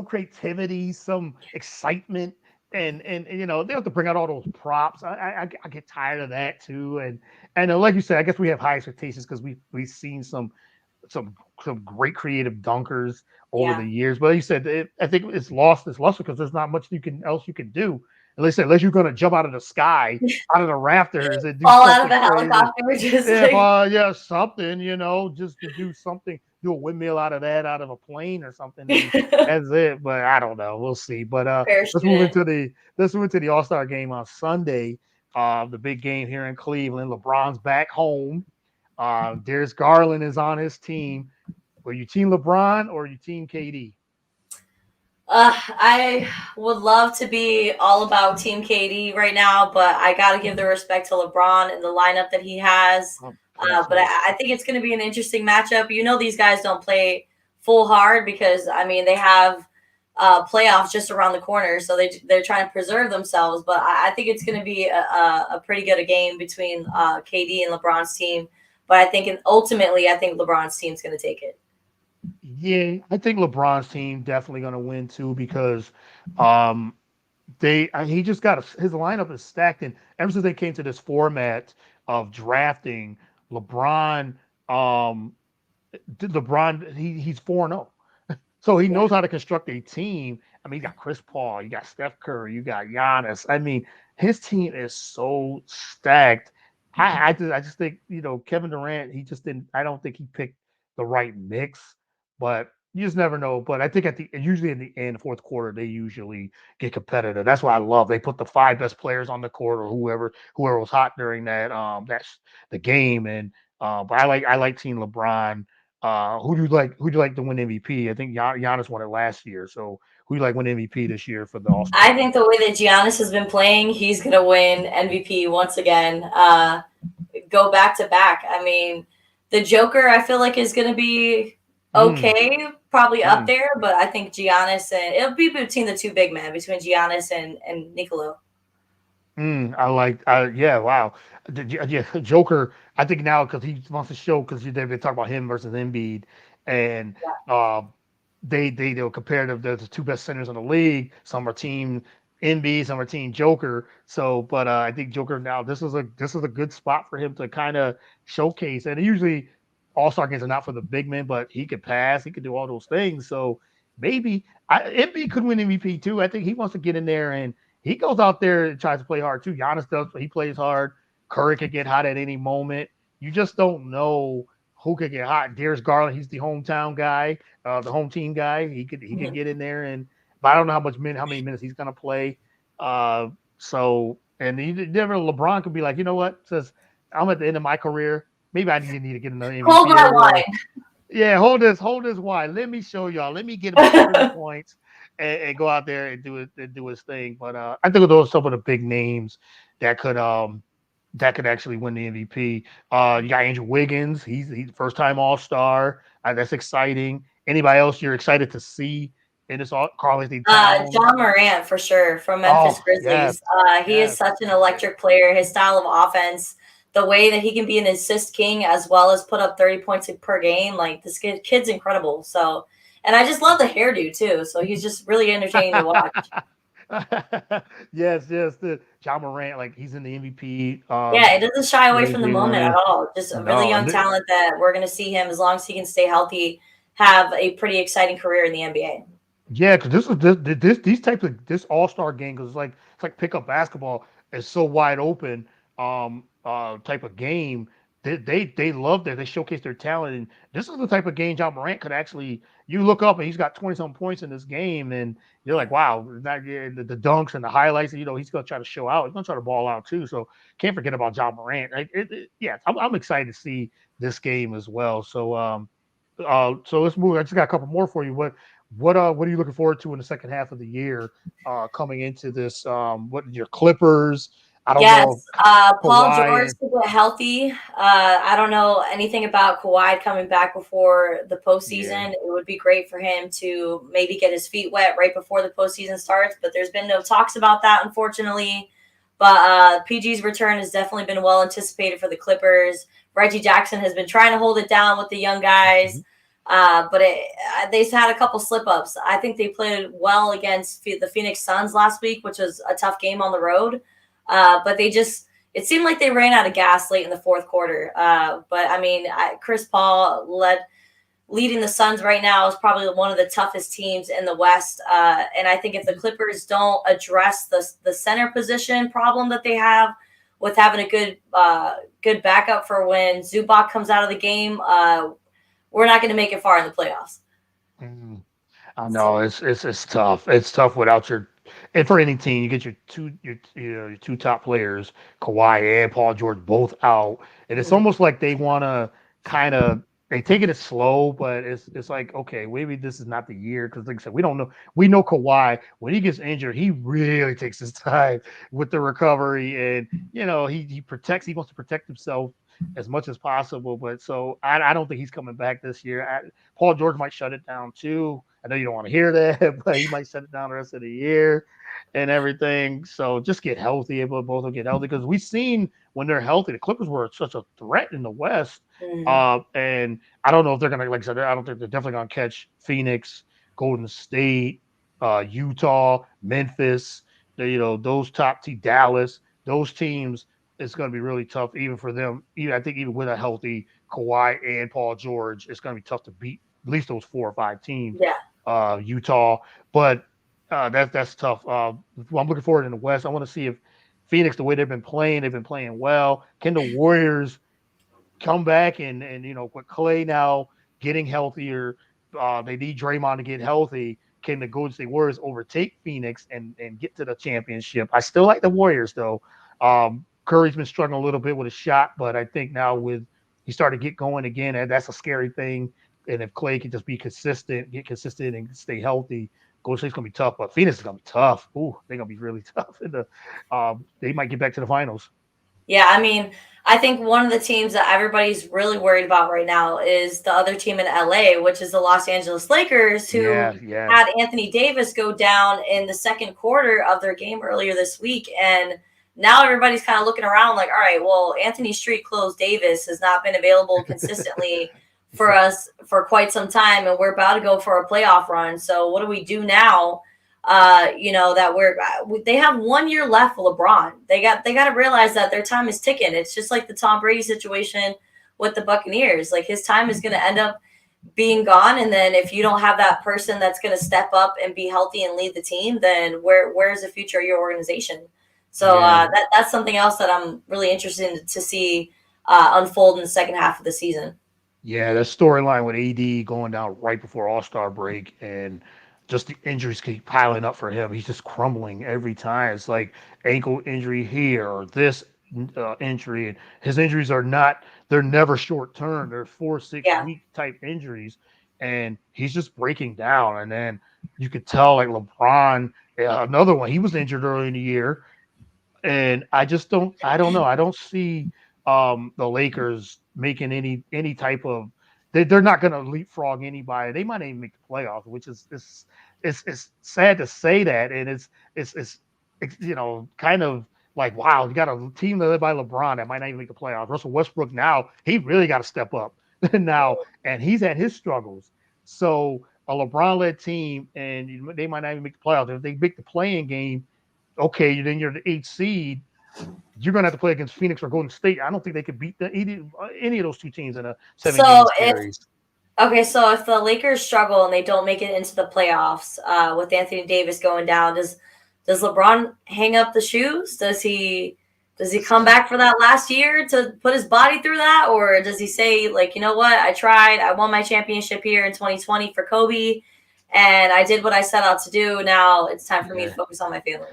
creativity, some excitement, and you know they have to bring out all those props. I get tired of that too, and like you said, I guess we have high expectations because we've seen some some great creative dunkers over Yeah. the years. But like you said, I think it's lost its luster because there's not much else you can do. Unless you're going to jump out of the sky, out of the rafters, and do Fall out of something a crazy. helicopter, just If like yeah, something, just to do something, do a windmill out of that, out of a plane or something, and that's it. But I don't know. We'll see. But let's move parachuting. into the All Star game on Sunday. The big game here in Cleveland. LeBron's back home. Darius Garland is on his team. Were you team LeBron or you team KD? I would love to be all about Team KD right now, but I got to give the respect to LeBron and the lineup that he has. But Absolutely. I think it's going to be an interesting matchup. You know, these guys don't play full hard because I mean they have playoffs just around the corner, so they're trying to preserve themselves. But I think it's going to be a pretty good a game between KD and LeBron's team. But ultimately, I think LeBron's team's going to take it. Yeah, I think LeBron's team definitely going to win too because um, he just got his lineup is stacked, and ever since they came to this format of drafting LeBron, um, he's 4-0. So he Yeah. knows how to construct a team. I mean, you got Chris Paul, you got Steph Curry, you got Giannis. I mean, his team is so stacked. I just think Kevin Durant. He just didn't. I don't think he picked the right mix. But you just never know. But I think usually in the end, fourth quarter, they usually get competitive. That's why I love. They put the five best players on the court or whoever was hot during the game. And but I like Team LeBron. Who do you like to win MVP? I think Giannis won it last year. So who do you like win MVP this year for the All Star I game? think the way that Giannis has been playing, he's going to win MVP once again. Go back to back. I mean, the Joker, I feel like is going to be Mm, okay, probably up mm, there, but I think Giannis and it'll be between the two big men, between Giannis and Nicolo. I like. Yeah, wow. Yeah, Joker. I think now because he wants to show because they've been talking about him versus Embiid, and uh, they were comparative. They're the two best centers in the league. Some are team Embiid, some are team Joker. So, but I think Joker now this is a good spot for him to kind of showcase. And usually All Star games are not for the big men, but he could pass, he could do all those things. So maybe Embiid could win MVP too. I think he wants to get in there and he goes out there and tries to play hard too. Giannis does, but he plays hard. Curry could get hot at any moment. You just don't know who could get hot. Darius Garland, he's the hometown guy, the home team guy. He could get in there but I don't know how many minutes he's gonna play. So and you never LeBron could be like, you know what? Says I'm at the end of my career. Maybe I need to get another Hold MVP my award. Yeah, hold this wine. Let me show y'all. Let me get about 30 line. points and go out there and do his thing. But I think those are some of the big names that could actually win the MVP. You got Andrew Wiggins. He's first time All Star. That's exciting. Anybody else you're excited to see in this all Carl Anthony Towns? John Morant for sure from Memphis Oh Grizzlies. yes, He is yes, such an yes. electric player. His style of offense the way that he can be an assist king as well as put up 30 points per game. Like this kid's incredible. So, and I just love the hairdo too. So he's just really entertaining to watch. Yes, yes. The John Morant, like he's in the MVP Yeah, it doesn't shy away from the jersey moment at wearing. all. Just a really No, young talent that we're going to see him, as long as he can stay healthy, have a pretty exciting career in the NBA. yeah, because this these types of this All Star game, because it's like pickup basketball is so wide open type of game. They love that, they showcase their talent, and this is the type of game John Morant could actually, you look up and he's got 20 some points in this game, and you're like, wow, not, yeah, the dunks and the highlights, you know, he's gonna try to show out, he's gonna try to ball out too. So can't forget about John Morant. Like yeah, I'm excited to see this game as well. So let's move. I just got a couple more for you. What are you looking forward to in the second half of the year coming into this? What your Clippers? I don't Yes, know. Paul George Kawhi. to get healthy. I don't know anything about Kawhi coming back before the Yeah. postseason. It would be great for him to maybe get his feet wet right before the postseason starts, but there's been no talks about that, unfortunately. But PG's return has definitely been well anticipated for the Clippers. Reggie Jackson has been trying to hold it down with the young guys. Mhm. But they've had a couple slip ups. I think they played well against the Phoenix Suns last week, which was a tough game on the road. But it seemed like they ran out of gas late in the fourth quarter. But I mean, Chris Paul leading the Suns right now is probably one of the toughest teams in the West. And I think if the Clippers don't address the center position problem that they have with having a good backup for when Zubac comes out of the game, we're not going to make it far in the playoffs. Mhm. I know it's tough. It's tough without your, and for any team, you get your two top players, Kawhi and Paul George, both out, and it's Mhm. almost like they want to kind of, they taking it slow, but it's like, okay, maybe this is not the year, because like I said, we don't know. We know Kawhi, when he gets injured, he really takes his time with the recovery, and you know he wants to protect himself as much as possible. But so I don't think he's coming back this year. Paul George might shut it down too. I know you don't want to hear that, but he might shut it down the rest of the year and everything. So just get healthy. Both will get healthy, because we've seen when they're healthy, the Clippers were such a threat in the West. Mhm. And I don't know if they're gonna, like I said, I don't think they're definitely gonna catch Phoenix, Golden State, Utah, Memphis. You know, those top team, Dallas, those teams. It's going to be really tough, even for them. Even I think even with a healthy Kawhi and Paul George, it's going to be tough to beat at least those 4 or 5 teams. Yeah. Utah, but that's tough. I'm looking forward in the West. I want to see if Phoenix, the way they've been playing well. Can the Warriors come back, and you know, with Clay now getting healthier, they need Draymond to get healthy. Can the Golden State Warriors overtake Phoenix and get to the championship? I still like the Warriors though. Curry's been struggling a little bit with a shot, but I think now with he started to get going again, and that's a scary thing. And if Clay can just be consistent, get consistent, and stay healthy, Golden State's gonna be tough. But Phoenix is gonna be tough. Ooh, they're gonna be really tough. In the they might get back to the finals. Yeah, I mean, I think one of the teams that everybody's really worried about right now is the other team in LA, which is the Los Angeles Lakers, who Yeah, yeah. had Anthony Davis go down in the second quarter of their game earlier this week. And now everybody's kind of looking around like, all right, well, Anthony Street Clothes Davis has not been available consistently for us for quite some time, and we're about to go for a playoff run. So what do we do now? That they have 1 year left for LeBron. They got to realize that their time is ticking. It's just like the Tom Brady situation with the Buccaneers. Like his time is going to end up being gone, and then if you don't have that person that's going to step up and be healthy and lead the team, then where's the future of your organization? So Yeah, that's something else that I'm really interested to see unfold in the second half of the season. yeah, that storyline with AD going down right before All Star break, and just the injuries keep piling up for him. He's just crumbling every time. It's like ankle injury here or this injury, and his injuries are not. They're never short term. They're 4 6 Yeah, week type injuries, and he's just breaking down. And then you could tell, like LeBron, another one. He was injured early in the year, and I don't know. I don't see the Lakers making any type of, they're not going to leapfrog anybody. They might not even make the playoffs, which is it's sad to say that, and it's you know, kind of like, wow, you got a team led by LeBron that might not even make the playoffs. Russell Westbrook now, he really got to step up now, and he's had his struggles. So a LeBron led team, and they might not even make the playoffs. If they make the playing game, okay, then you're the eighth seed. You're going to have to play against Phoenix or Golden State. I don't think they could beat any of those two teams in a seven So game if series. Okay, so if the Lakers struggle and they don't make it into the playoffs, with Anthony Davis going down, does LeBron hang up the shoes? Does he come back for that last year to put his body through that, or does he say, like, you know what, I tried, I won my championship here in 2020 for Kobe, and I did what I set out to do. Now it's time for me to Yeah. focus on my family.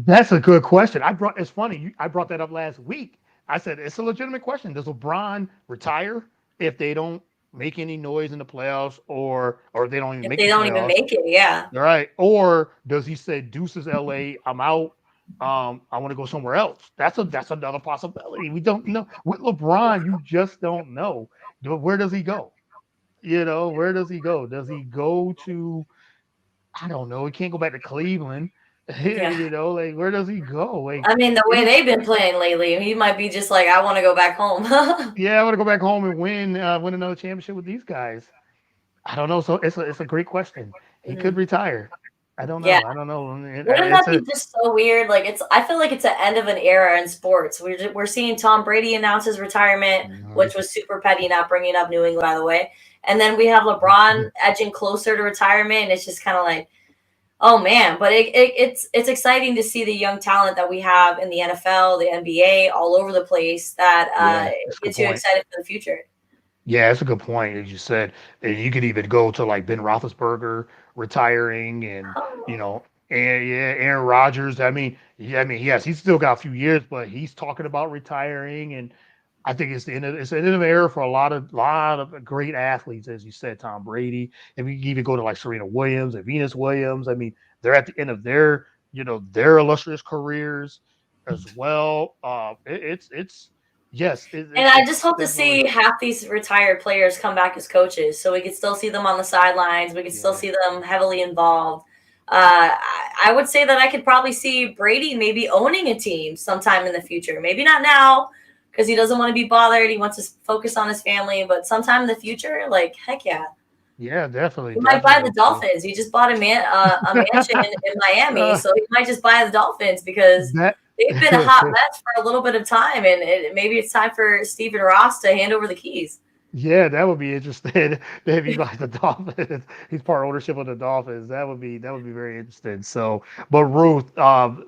That's a good question. It's funny. I brought that up last week. I said it's a legitimate question. Does LeBron retire if they don't make any noise in the playoffs, or they don't even If make they the don't even playoffs? make it, yeah, All right. Or does he say deuces LA, I'm out. I want to go somewhere else. That's another possibility. We don't know. With LeBron, you just don't know. Where does he go? Where does he go? Does he go to, I don't know. He can't go back to Cleveland. yeah. Like, where does he go? Like I mean, the way any they've been playing lately, he might be just like, I want to go back home. yeah, I want to go back home and win another championship with these guys. I don't know. So it's a great question. He could Mhm. retire. I don't Yeah. know. I don't know. Wouldn't that It's be a just so weird? Like, I feel like it's the end of an era in sports. We're seeing Tom Brady announce his retirement, which was super petty, not bringing up New England, by the way. And then we have LeBron edging closer to retirement, and it's just kind of like, oh man. But it's exciting to see the young talent that we have in the NFL, the NBA, all over the place. That yeah, that's a good gets you point. excited for the future. Yeah, that's a good point, as you said. And you could even go to like Ben Roethlisberger retiring, and and yeah, Aaron Rodgers. Yes, he's still got a few years, but he's talking about retiring, and I think it's the end of an era for a lot of great athletes, as you said, Tom Brady. And we can even go to like Serena Williams and Venus Williams. They're at the end of their illustrious careers as well. It's yes, And I just it's hope to definitely see half these retired players come back as coaches, so we could still see them on the sidelines. We could still yeah. see them heavily involved. I would say that I could probably see Brady maybe owning a team sometime in the future. Maybe not now because he doesn't want to be bothered. He wants to focus on his family, but sometime in the future, like heck yeah, Yeah, definitely, he might buy the definitely. So Dolphins. He just bought a mansion in Miami, uh, so he might just buy the Dolphins because that they've been a hot mess for a little bit of time, and maybe it's time for Stephen Ross to hand over the keys. yeah, that would be interesting. If he buys the Dolphins, he's part ownership of the Dolphins. That would be very interesting. So, but Ruth,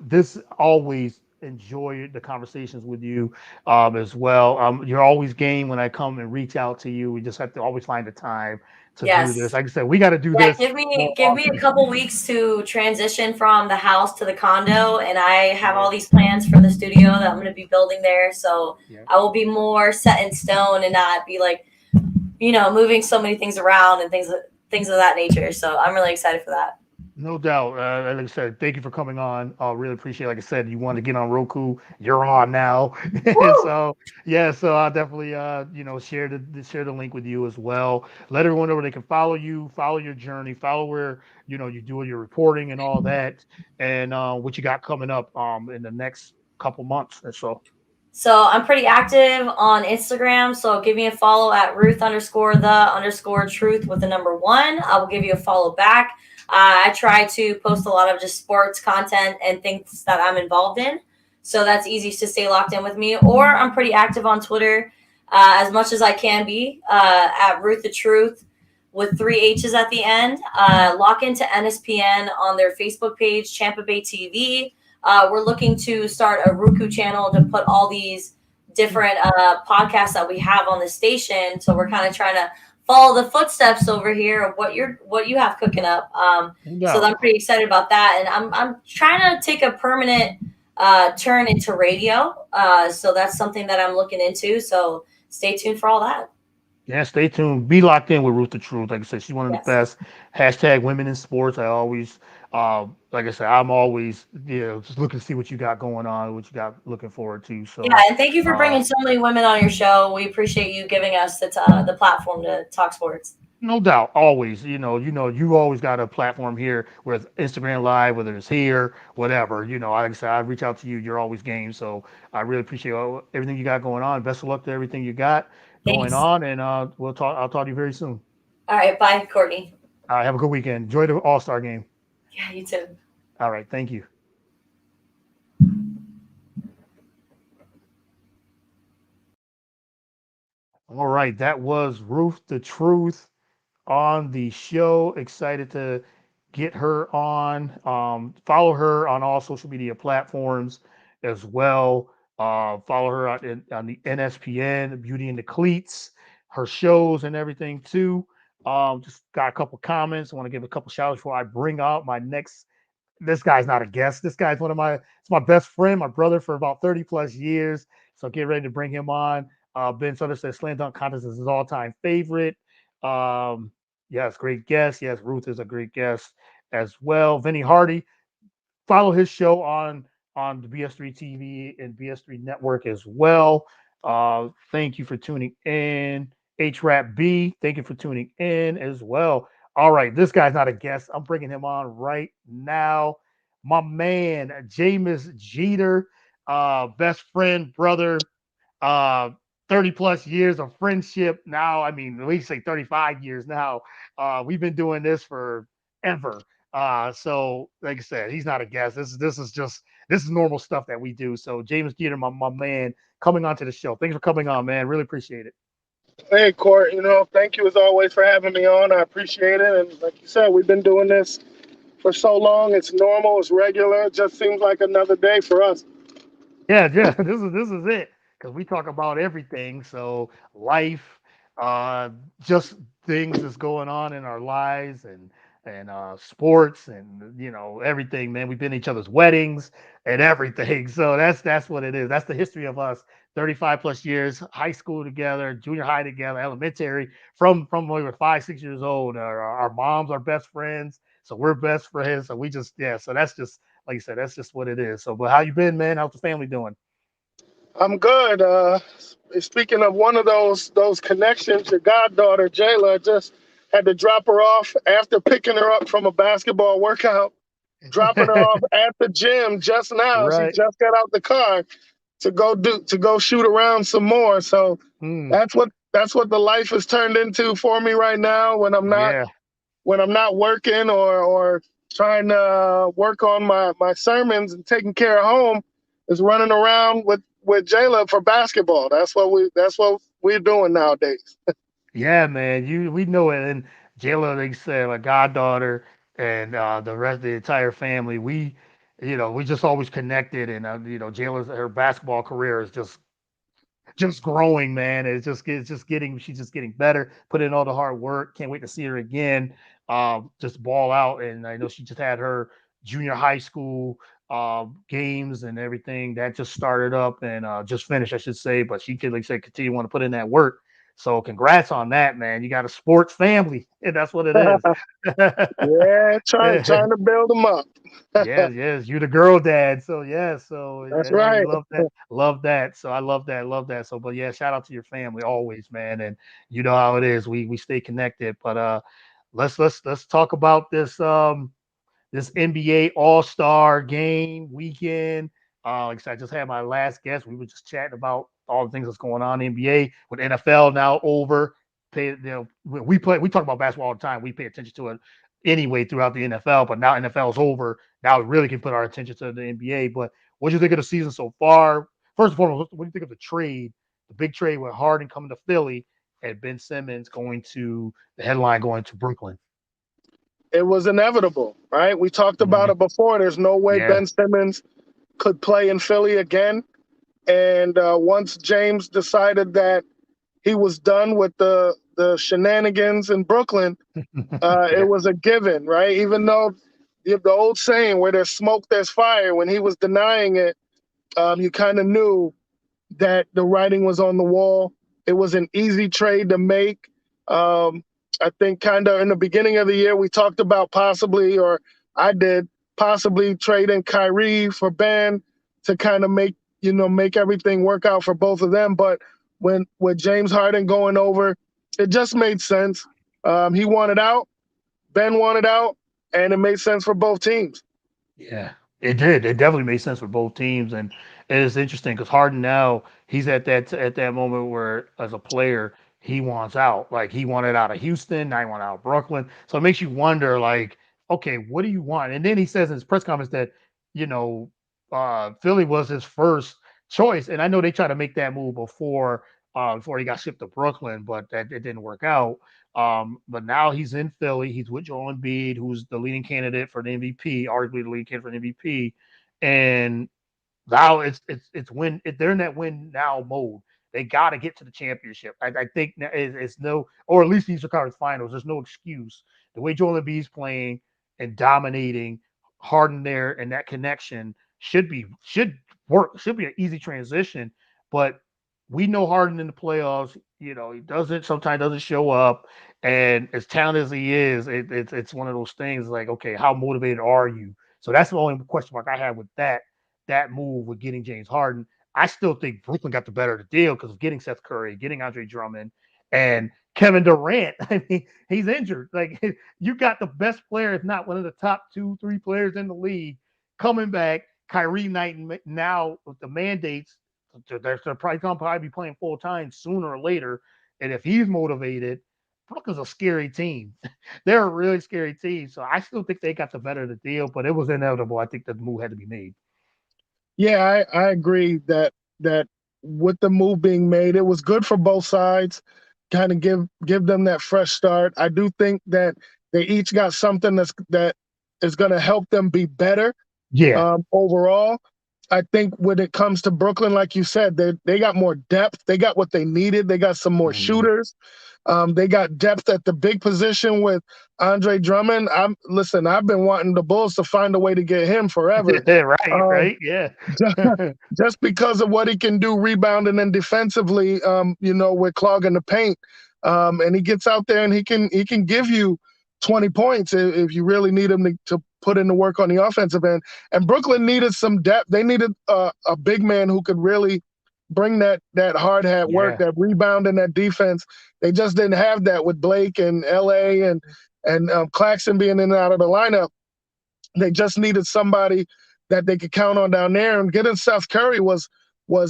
this always enjoy the conversations with you as well. You're always game when I come and reach out to you. We just have to always find the time to do this. Yes. Like I said, we got to do Yeah, this more give me a often. couple weeks to transition from the house to the condo, and I have Yeah, all these plans for the studio that I'm going to be building there. So yeah. I will be more set in stone and not be like, moving so many things around and things of that nature. So I'm really excited for that. No doubt. Like I said, thank you for coming on. Really appreciate it. Like I said, you want to get on Roku, you're on now. And Woo! so yeah, so I'll definitely share the link with you as well. Let everyone know where they can follow you, follow your journey, follow where you do your reporting and all that, and what you got coming up in the next couple months or so. So I'm pretty active on Instagram. So give me a follow at Ruth underscore the underscore truth with the number one. I will give you a follow back. I try to post a lot of just sports content and things that I'm involved in. So that's easy to stay locked in with me. Or I'm pretty active on Twitter as much as I can be at Ruth the Truth with three H's at the end. Lock into NSPN on their Facebook page, Champa Bay TV. We're looking to start a Roku channel to put all these different podcasts that we have on the station. So we're kind of trying to follow the footsteps over here of what you have cooking up. So No. I'm pretty excited about that, and I'm trying to take a permanent turn into radio. So that's something that I'm looking into. So stay tuned for all that. Yeah, stay tuned. Be locked in with Ruth the Truth. Like I said, she's one of the Yes. best. Hashtag women in sports. Like I said, I'm always, just looking to see what you got going on, what you got looking forward to. Yeah, So, and thank you for uh, bringing so many women on your show. We appreciate you giving us the platform to talk sports. No doubt, always. You always got a platform here, whether it's Instagram Live, whether it's here, whatever. Like I said, I reach out to you. You're always game. So I really appreciate everything you got going on. Best of luck to everything you got going Thanks. on, and we'll talk. I'll talk to you very soon. All right, bye, Courtney. All right, have a good weekend. Enjoy the All Star game. Yeah, you too. All right, thank you. All right, that was Ruth the Truth on the show. Excited to get her on. Follow her on all social media platforms as well. Follow her on the NSPN, Beauty and the Cleats, her shows and everything too. Just got a couple comments. I want to give a couple shout outs before I bring out my next. This guy's not a guest. This guy's it's my best friend, my brother for about 30 plus years. So get ready to bring him on. Ben Sutter says Slam Dunk Contest is his all time favorite. Um, yes, great guest. Yes, Ruth is a great guest as well. Vinny Hardy, follow his show on the BS3 TV and BS3 Network as well. Thank you for tuning in. HRAP B, thank you for tuning in as well. All right, this guy's not a guest. I'm bringing him on right now. My man, Jameis Jeter, best friend, brother, uh 30 plus years of friendship now. I mean, we say 35 years now. We've been doing this for ever. So like I said, he's not a guest. This is normal stuff that we do. So James Jeter, my man, coming onto the show. Thanks for coming on, man. Really appreciate it. Hey, Court, thank you as always for having me on. I appreciate it. And like you said, we've been doing this for so long. It's normal, it's regular. It just seems like another day for us. Yeah. This is it because we talk about everything. So life, just things that's going on in our lives, and sports, and everything. Man, we've been to each other's weddings and everything. So that's what it is. That's the history of us. 35 plus years, high school together, junior high together, elementary, from when we were 5, 6 years old. Our moms are best friends, so we're best friends. So we just yeah. So that's just like you said, that's just what it is. So, but how you been, man? How's the family doing? I'm good. Speaking of one of those connections, your goddaughter Jayla just had to drop her off after picking her up from a basketball workout, dropping her off at the gym just now. She Right. just got out the car to go shoot around some more. So Mm, that's what the life has turned into for me right now yeah. when I'm not working or trying to work on my sermons and taking care of home is running around with Jayla for basketball. That's what we're doing nowadays. Yeah, man. We know it. And Jayla, like you said, my goddaughter, and the rest of the entire family, we just always connected. And Jayla's her basketball career is just growing, man. It's just getting she's just getting better, put in all the hard work. Can't wait to see her again. Just ball out. And I know she just had her junior high school games and everything that just started up and just finished, I should say. But she could, like I said, continue want to put in that work. So congrats on that, man. You got a sports family, and that's what it is. Yeah, trying to build them up. Yes, you the girl dad. So yeah, so That's we right. love that. So I love that. So, but yeah, shout out to your family always, man. And you know how it is. We stay connected. But let's talk about this NBA All Star Game weekend. Like I said, I just had my last guest. We were just chatting about all the things that's going on in NBA with NFL now over. We play. We talk about basketball all the time. We pay attention to it anyway throughout the NFL. But now NFL is over. Now we really can put our attention to the NBA. But what do you think of the season so far? First and foremost, what do you think of the trade, the big trade with Harden coming to Philly and Ben Simmons going to the headline going to Brooklyn? It was inevitable, right? We talked about Mhm. it before. There's no way Yeah. Ben Simmons could play in Philly again. And once James decided that he was done with the shenanigans in Brooklyn, it Yeah. was a given, right? Even though the old saying, "Where there's smoke, there's fire." When he was denying it, you kind of knew that the writing was on the wall. It was an easy trade to make. Um, I think kind of in the beginning of the year, we talked about possibly, or I did, possibly trading Kyrie for Ben to kind of make everything work out for both of them. But when with James Harden going over, it just made sense. He wanted out. Ben wanted out, and it made sense for both teams. Yeah, it did. It definitely made sense for both teams, and it is interesting because Harden now he's at that moment where, as a player, he wants out. Like he wanted out of Houston, now he want out of Brooklyn. So it makes you wonder, like, okay, what do you want? And then he says in his press conference that you know Philly was his first choice, and I know they tried to make that move before he got shipped to Brooklyn, but that it didn't work out. But now he's in Philly. He's with Joel Embiid, who's the leading candidate for the MVP, arguably the leading candidate for the MVP. And now it's win. They're in that win now mode. They got to get to the championship. I think it's no, or at least these are conference finals. There's no excuse. The way Joel Embiid's playing and dominating, Harden there, and that connection should work. Should be an easy transition. But we know Harden in the playoffs. You know he doesn't sometimes doesn't show up, and as talented as he is, it's one of those things like, okay, how motivated are you? So that's the only question mark I have with that move with getting James Harden. I still think Brooklyn got the better of the deal because of getting Seth Curry, getting Andre Drummond, and Kevin Durant. I mean, he's injured. Like you got the best player, if not one of the top 2, 3 players in the league, coming back. Kyrie Knight now with the mandates, they're probably going to be playing full time sooner or later. And if he's motivated, Brooklyn's a scary team. They're a really scary team. So I still think they got the better of the deal, but it was inevitable. I think the move had to be made. Yeah, I agree that with the move being made, it was good for both sides. Kind of give them that fresh start. I do think that they each got something that is going to help them be better Yeah. overall. I think when it comes to Brooklyn, like you said, they got more depth. They got what they needed. They got some more Mhm. shooters. They got depth at the big position with Andre Drummond. I've been wanting the Bulls to find a way to get him forever. Right, Um, right. Yeah. just because of what he can do rebounding and defensively, with clogging the paint. And he gets out there and he can give you 20 points if you really need him to put in the work on the offensive end. And Brooklyn needed some depth. They needed a big man who could really bring that hard hat work, Yeah. that rebound and that defense. They just didn't have that with Blake and LA and Claxton being in and out of the lineup. They just needed somebody that they could count on down there. And getting Seth Curry was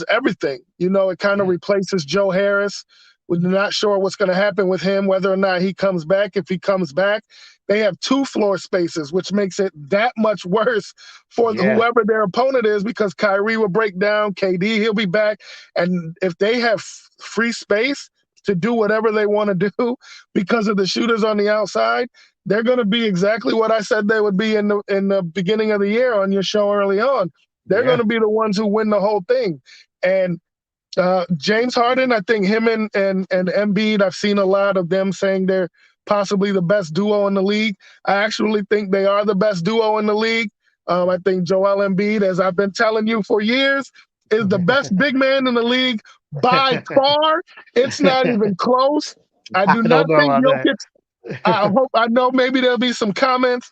everything. It kind of Yeah. replaces Joe Harris. We're not sure what's going to happen with him, whether or not he comes back. If he comes back, they have 2 floor spaces, which makes it that much worse for Yeah. whoever their opponent is, because Kyrie will break down, KD, he'll be back. And if they have free space to do whatever they want to do because of the shooters on the outside, they're going to be exactly what I said they would be in the beginning of the year on your show early on. They're going Yeah. to be the ones who win the whole thing. And James Harden, I think him and Embiid, I've seen a lot of them saying they're possibly the best duo in the league. I actually think they are the best duo in the league. I think Joel Embiid, as I've been telling you for years, is the best big man in the league by far. It's not even close. I I do not don't know think about Jokic. that. I know maybe there'll be some comments.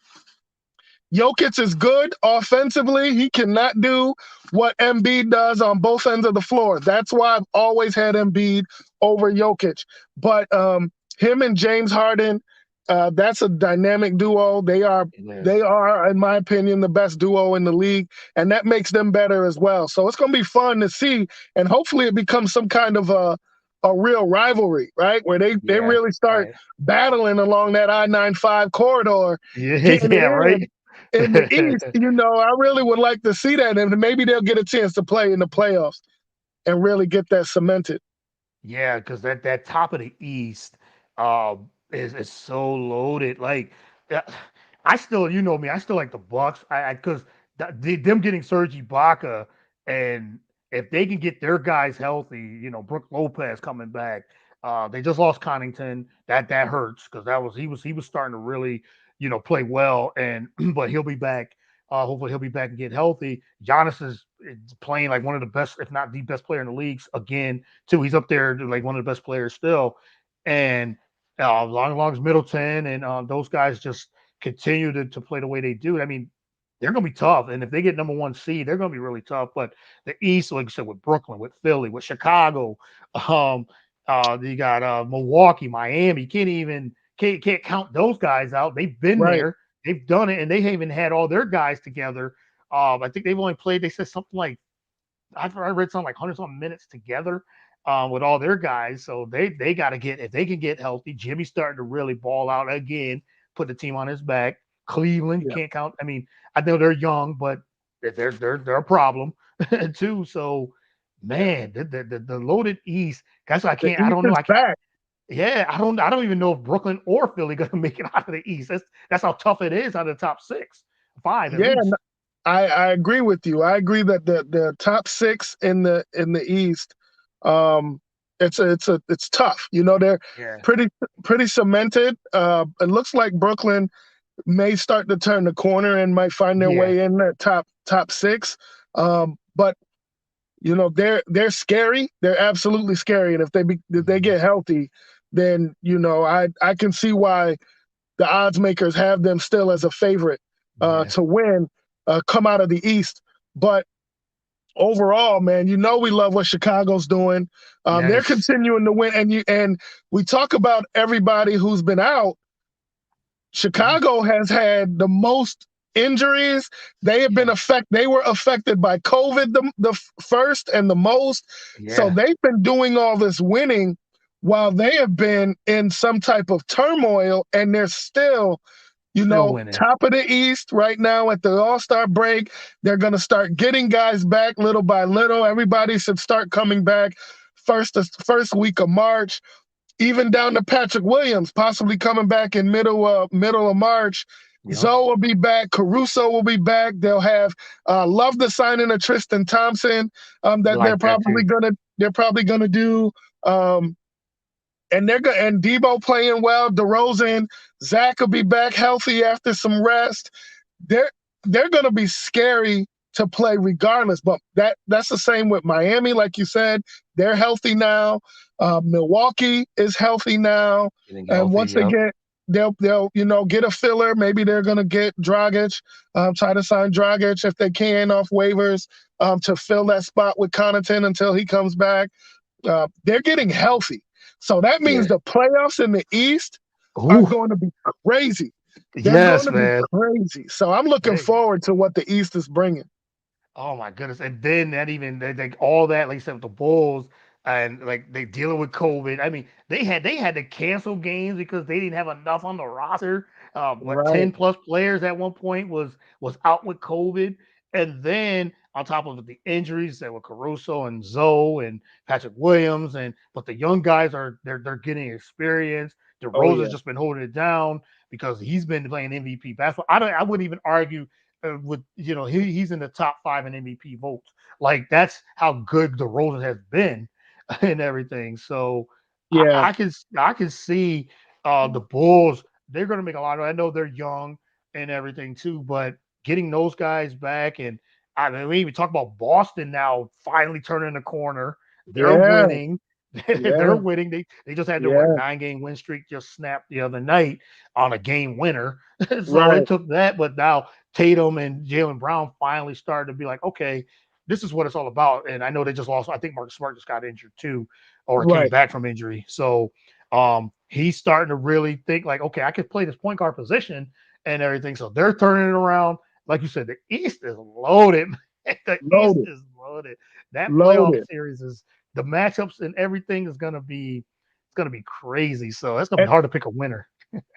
Jokic is good offensively. He cannot do what Embiid does on both ends of the floor. That's why I've always had Embiid over Jokic. But him and James Harden, that's a dynamic duo. It They is. are, in my opinion, the best duo in the league, and that makes them better as well. So it's going to be fun to see, and hopefully it becomes some kind of a real rivalry, right? Where they Yeah. really start Right. battling along that I-95 corridor, Yeah. getting Yeah. it Right. in the East. I really would like to see that, and maybe they'll get a chance to play in the playoffs and really get that cemented. Yeah, because that top of the East is so loaded. Like uh, I still, you know me, I still like the Bucks. I because them getting Serge Ibaka, and if they can get their guys healthy, Brook Lopez coming back. They just lost Connington. That hurts because he was starting to really play well, and but he'll be back. Hopefully he'll be back and get healthy. Giannis is playing like one of the best, if not the best player in the leagues again too. He's up there like one of the best players still, and long as Middleton and those guys just continue to play the way they do. I mean, they're going to be tough, and if they get number 1 seed, they're going to be really tough. But the East, like I said, with Brooklyn, with Philly, with Chicago, you got Milwaukee, Miami. can't count those guys out. They've been Right. there, they've done it, and they haven't had all their guys together. I think they've only played. They said something like I read something like 100 something minutes together with all their guys. So they got to get if they can get healthy. Jimmy's starting to really ball out again, put the team on his back. Cleveland, you Yeah. can't count. I mean, I know they're young, but they're a problem too. So Yeah. man, the loaded East. Guys, I The can't. I East don't know. is I can't. back. Yeah, I don't even know if Brooklyn or Philly gonna make it out of the East. That's how tough it is out of the top six, five at Yeah, least. I agree with you. I agree that the top six in the East, um, it's tough. You know, they're Yeah. pretty cemented. It looks like Brooklyn may start to turn the corner and might find their Yeah. way in that top six. But you know, they're scary. They're absolutely scary. And if they Mhm. get healthy, then you know I can see why the odds makers have them still as a favorite Yeah. to win, come out of the East. But overall, man, you know we love what Chicago's doing. They're Yes. continuing to win, and we talk about everybody who's been out. Mhm. Chicago has had the most injuries. They have been Yeah. They were affected by COVID the first and the most. So Yeah. they've been doing all this winning while they have been in some type of turmoil, and they're still, you Still know, winning. top of the East right now at the All-Star break. They're going to start getting guys back little by little. Everybody should start coming back first week of March, even down to Patrick Williams, possibly coming back in middle of March. Yep. Zoe will be back. Caruso will be back. They'll have love the signing of Tristan Thompson that Like that too. they're probably gonna do. Um, and Debo playing well. DeRozan, Zach will be back healthy after some rest. They're they're gonna be scary to play regardless. But that's the same with Miami, like you said. They're healthy now. Milwaukee is healthy now, Getting and healthy. once they Yep. get they'll get a filler. Maybe they're gonna get Dragic, try to sign Dragic if they can off waivers to fill that spot with Connaughton until he comes back. They're getting healthy. So that means Yeah. the playoffs in the East are Ooh. going to be crazy. They're going Yes, to be man. crazy. So I'm looking They, forward to what the East is bringing. oh my goodness! And then that even like all that, like you said, with the Bulls and like they dealing with COVID. I mean, they had to cancel games because they didn't have enough on the roster. What Right. 10 plus players at one point was out with COVID, and then on top of the injuries that were Caruso and Zoe and Patrick Williams, and but the young guys they're getting experience. Oh DeRozan's yeah. just been holding it down because he's been playing MVP basketball. I wouldn't even argue with he's in the top five in MVP votes. Like that's how good DeRozan has been and everything. So Yeah. I can see the Bulls. They're going to make a lot of. I know they're young and everything too, but getting those guys back and I mean we even talk about Boston now finally turning the corner. They're Yeah. winning. Yeah. They're winning. They just had their what Yeah. 9 game win streak just snapped the other night on a game winner. So it Right. took that, but now Tatum and Jalen Brown finally started to be like, okay, this is what it's all about. And I know they just lost. I think Mark Smart just got injured too, or came Right. back from injury. So he's starting to really think like, okay, I could play this point guard position and everything. So they're turning it around. Like you said, the East is loaded. The East Loaded. is loaded. That playoff Loaded. series is the matchups and everything is gonna be crazy. So that's gonna be And hard to pick a winner.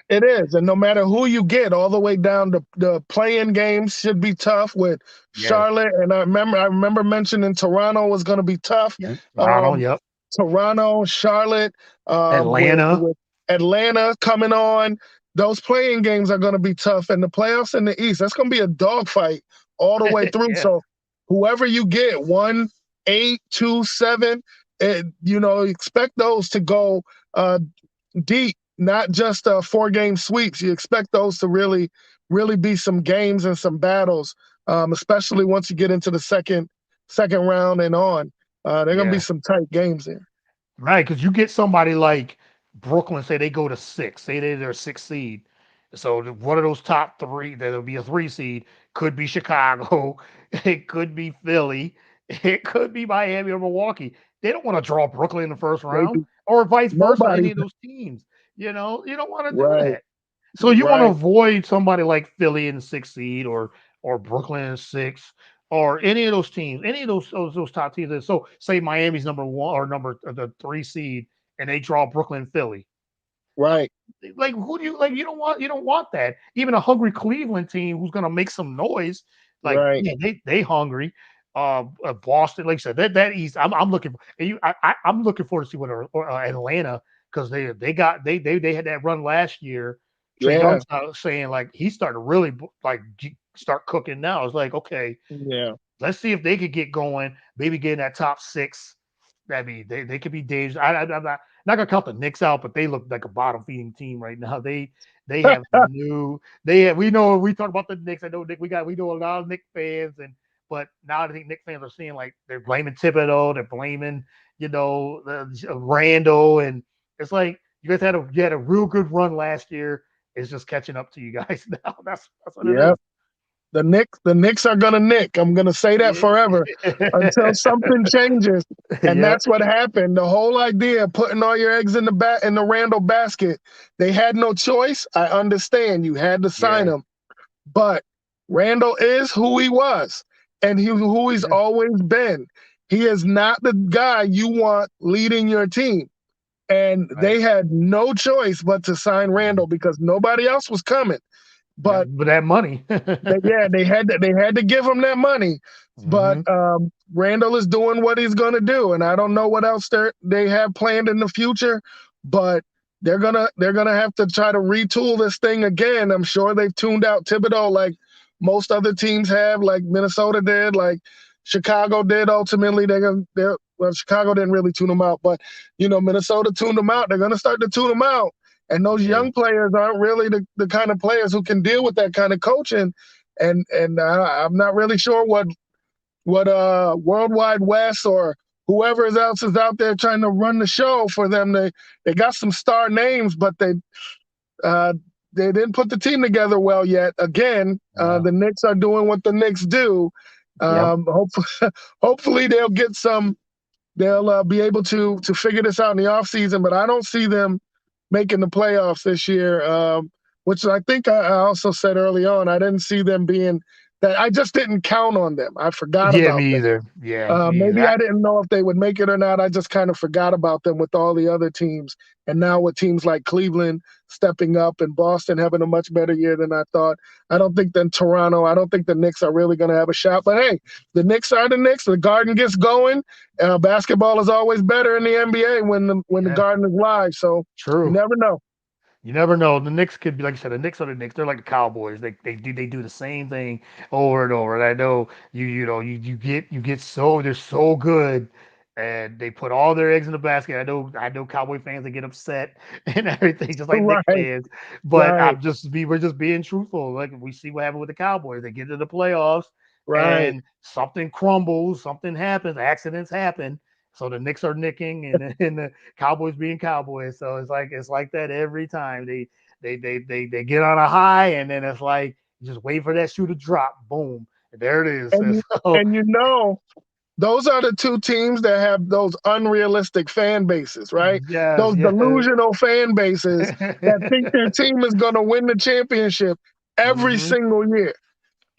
it is. And no matter who you get, all the way down to the playing games should be tough with Yeah. Charlotte. And I remember mentioning Toronto was going to be tough. Yep. Toronto. Um, Yep. Toronto, Charlotte, Atlanta. with Atlanta coming on. Those playing games are going to be tough, and the playoffs in the East, that's going to be a dogfight all the way through. Yeah. So, whoever you get, 1, 8, 2, 7, expect those to go deep, not just 4-game sweeps. You expect those to really be some games and some battles, especially once you get into the second round and on. They're going to be Yeah. some tight games there. Right, because you get somebody like Brooklyn, say they go to six, say they're a six seed. So one of those top three, that'll be a three seed, could be Chicago, it could be Philly, it could be Miami or Milwaukee. They don't want to draw Brooklyn in the first They round, do or vice versa, nobody. any of those teams. You don't want to do Right. that. So you want to Right. avoid somebody like Philly in the 6th seed or Brooklyn in 6, or any of those teams, any of those top teams. So say Miami's number 1 or the 3 seed, and they draw Brooklyn, Philly. Right. Like, who do you like? You don't want that. Even a hungry Cleveland team who's going to make some noise, like, Right. yeah, they hungry. Boston, like I said, that East. I'm looking for and you. I'm looking forward to see what Atlanta, because they had that run last year. Trey Yeah. Young's saying like he's starting to really like start cooking now. It's like, okay, Yeah. let's see if they could get going, maybe get in that top 6. I mean, they could be dangerous. I'm not gonna count the Knicks out, but they look like a bottom feeding team right now. They have some new. They have, we talk about the Knicks. I know Nick. We know a lot of Knicks fans, but now I think Knicks fans are seeing like they're blaming Thibodeau, they're blaming Randall, and it's like you had a real good run last year. It's just catching up to you guys now. That's what it Yeah. is. The Knicks are gonna nick. I'm gonna say that Yeah. forever until something changes. And Yeah. that's what happened. The whole idea of putting all your eggs in the Randall basket, they had no choice. I understand you had to sign Yeah. him, but Randall is who he was, and who he's Yeah. always been. He is not the guy you want leading your team. And Right. they had no choice but to sign Mhm. Randall because nobody else was coming. Yeah, But but that money. yeah, they had to give him that money. But Hmm. Randall is doing what he's going to do, and I don't know what else they have planned in the future. But they're gonna have to try to retool this thing again. I'm sure they've tuned out Thibodeau like most other teams have, like Minnesota did, like Chicago did. Ultimately, well, Chicago didn't really tune them out, but Minnesota tuned them out. They're gonna start to tune them out. And those Yeah. young players aren't really the kind of players who can deal with that kind of coaching. And I'm not really sure what Worldwide West or whoever else is out there trying to run the show for them. They got some star names, but uh, they didn't put the team together well yet. Again, No. the Knicks are doing what the Knicks do. Yep. Hopefully they'll get some. They'll be able to figure this out in the offseason, but I don't see them making the playoffs this year, which I think I also said early on. I didn't see them being that. I just didn't count on them. I forgot Yeah, about me them. either. Yeah, me either. Maybe I didn't know if they would make it or not. I just kind of forgot about them with all the other teams. And now with teams like Cleveland stepping up and Boston having a much better year than I thought, I don't think I don't think the Knicks are really going to have a shot. But hey, the Knicks are the Knicks. The Garden gets going. Basketball is always better in the NBA when the Yeah, Garden is live. So you true. never know. You never know. The Knicks could be like I said. The Knicks are the Knicks. They're like the Cowboys. They do the same thing over and over. And I know you get so they're so good, and they put all their eggs in the basket. I know Cowboy fans, they get upset and everything, just like Knicks Right, fans. But right, we're just being truthful. Like we see what happened with the Cowboys. They get to the playoffs right. and something crumbles, something happens, accidents happen. So the Knicks are nicking, and and the Cowboys being Cowboys. So it's like that every time. They get on a high, and then it's like you just wait for that shoe to drop. Boom. And there it is. And And you, so and those are the two teams that have those unrealistic fan bases, right? yes, Those yes. delusional fan bases that think their team is going to win the championship every Hmm. single year.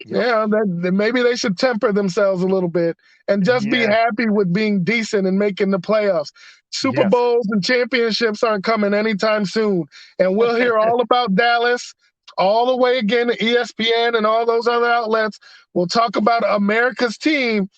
Yep. Yeah, maybe they should temper themselves a little bit and just be Yeah. happy with being decent and making the playoffs. Super Yes. Bowls and championships aren't coming anytime soon. And we'll hear all about Dallas all the way again to ESPN and all those other outlets. We'll talk about America's team,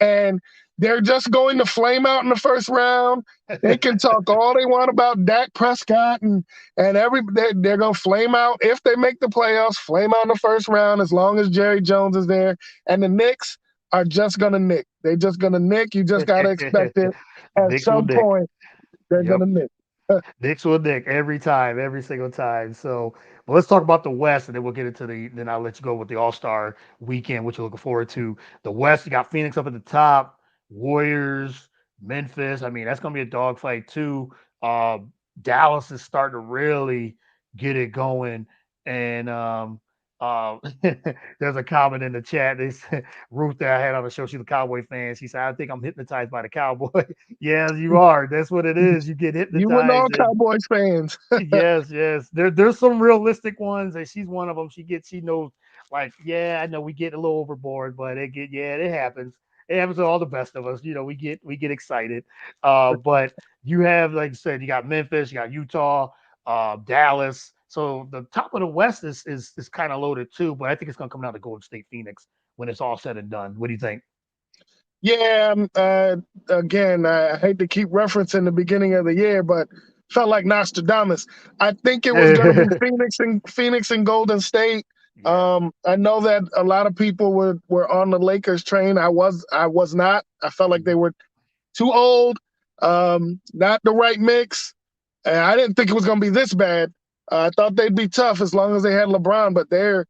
and they're just going to flame out in the first round. They can talk all they want about Dak Prescott and they're gonna flame out if they make the playoffs. Flame out in the first round as long as Jerry Jones is there. And the Knicks are just gonna nick. They're just gonna nick. You just gotta expect it. At Knicks will some Nick. point, they're Yep. gonna nick. Knicks will Nick every time, every single time. So, but let's talk about the West, and then we'll get into then I'll let you go with the All Star weekend, which you're looking forward to. The West, you got Phoenix up at the top, Warriors, Memphis. I mean, that's gonna be a dogfight too. Uh, Dallas is starting to really get it going, and There's a comment in the chat. They said, Ruth that I had on the show, she's a Cowboy fan. She said, I think I'm hypnotized by the Cowboy. Yes, you are. That's what it is. You get You and all hypnotized. And Cowboys fans. yes, yes. There's some realistic ones, and she's one of them. She knows, like, yeah, I know we get a little overboard, but it happens. It happens to all the best of us. We get excited. But you have, like I said, you got Memphis, you got Utah, Dallas. So the top of the West is kind of loaded too. But I think it's gonna come down to Golden State, Phoenix when it's all said and done. What do you think? Yeah, again, I hate to keep referencing the beginning of the year, but felt like Nostradamus. I think it was going to be Phoenix and Golden State. Yeah. I know that a lot of people were on the Lakers train. I was not. I felt like they were too old, not the right mix. And I didn't think it was going to be this bad. I thought they'd be tough as long as they had LeBron, but they're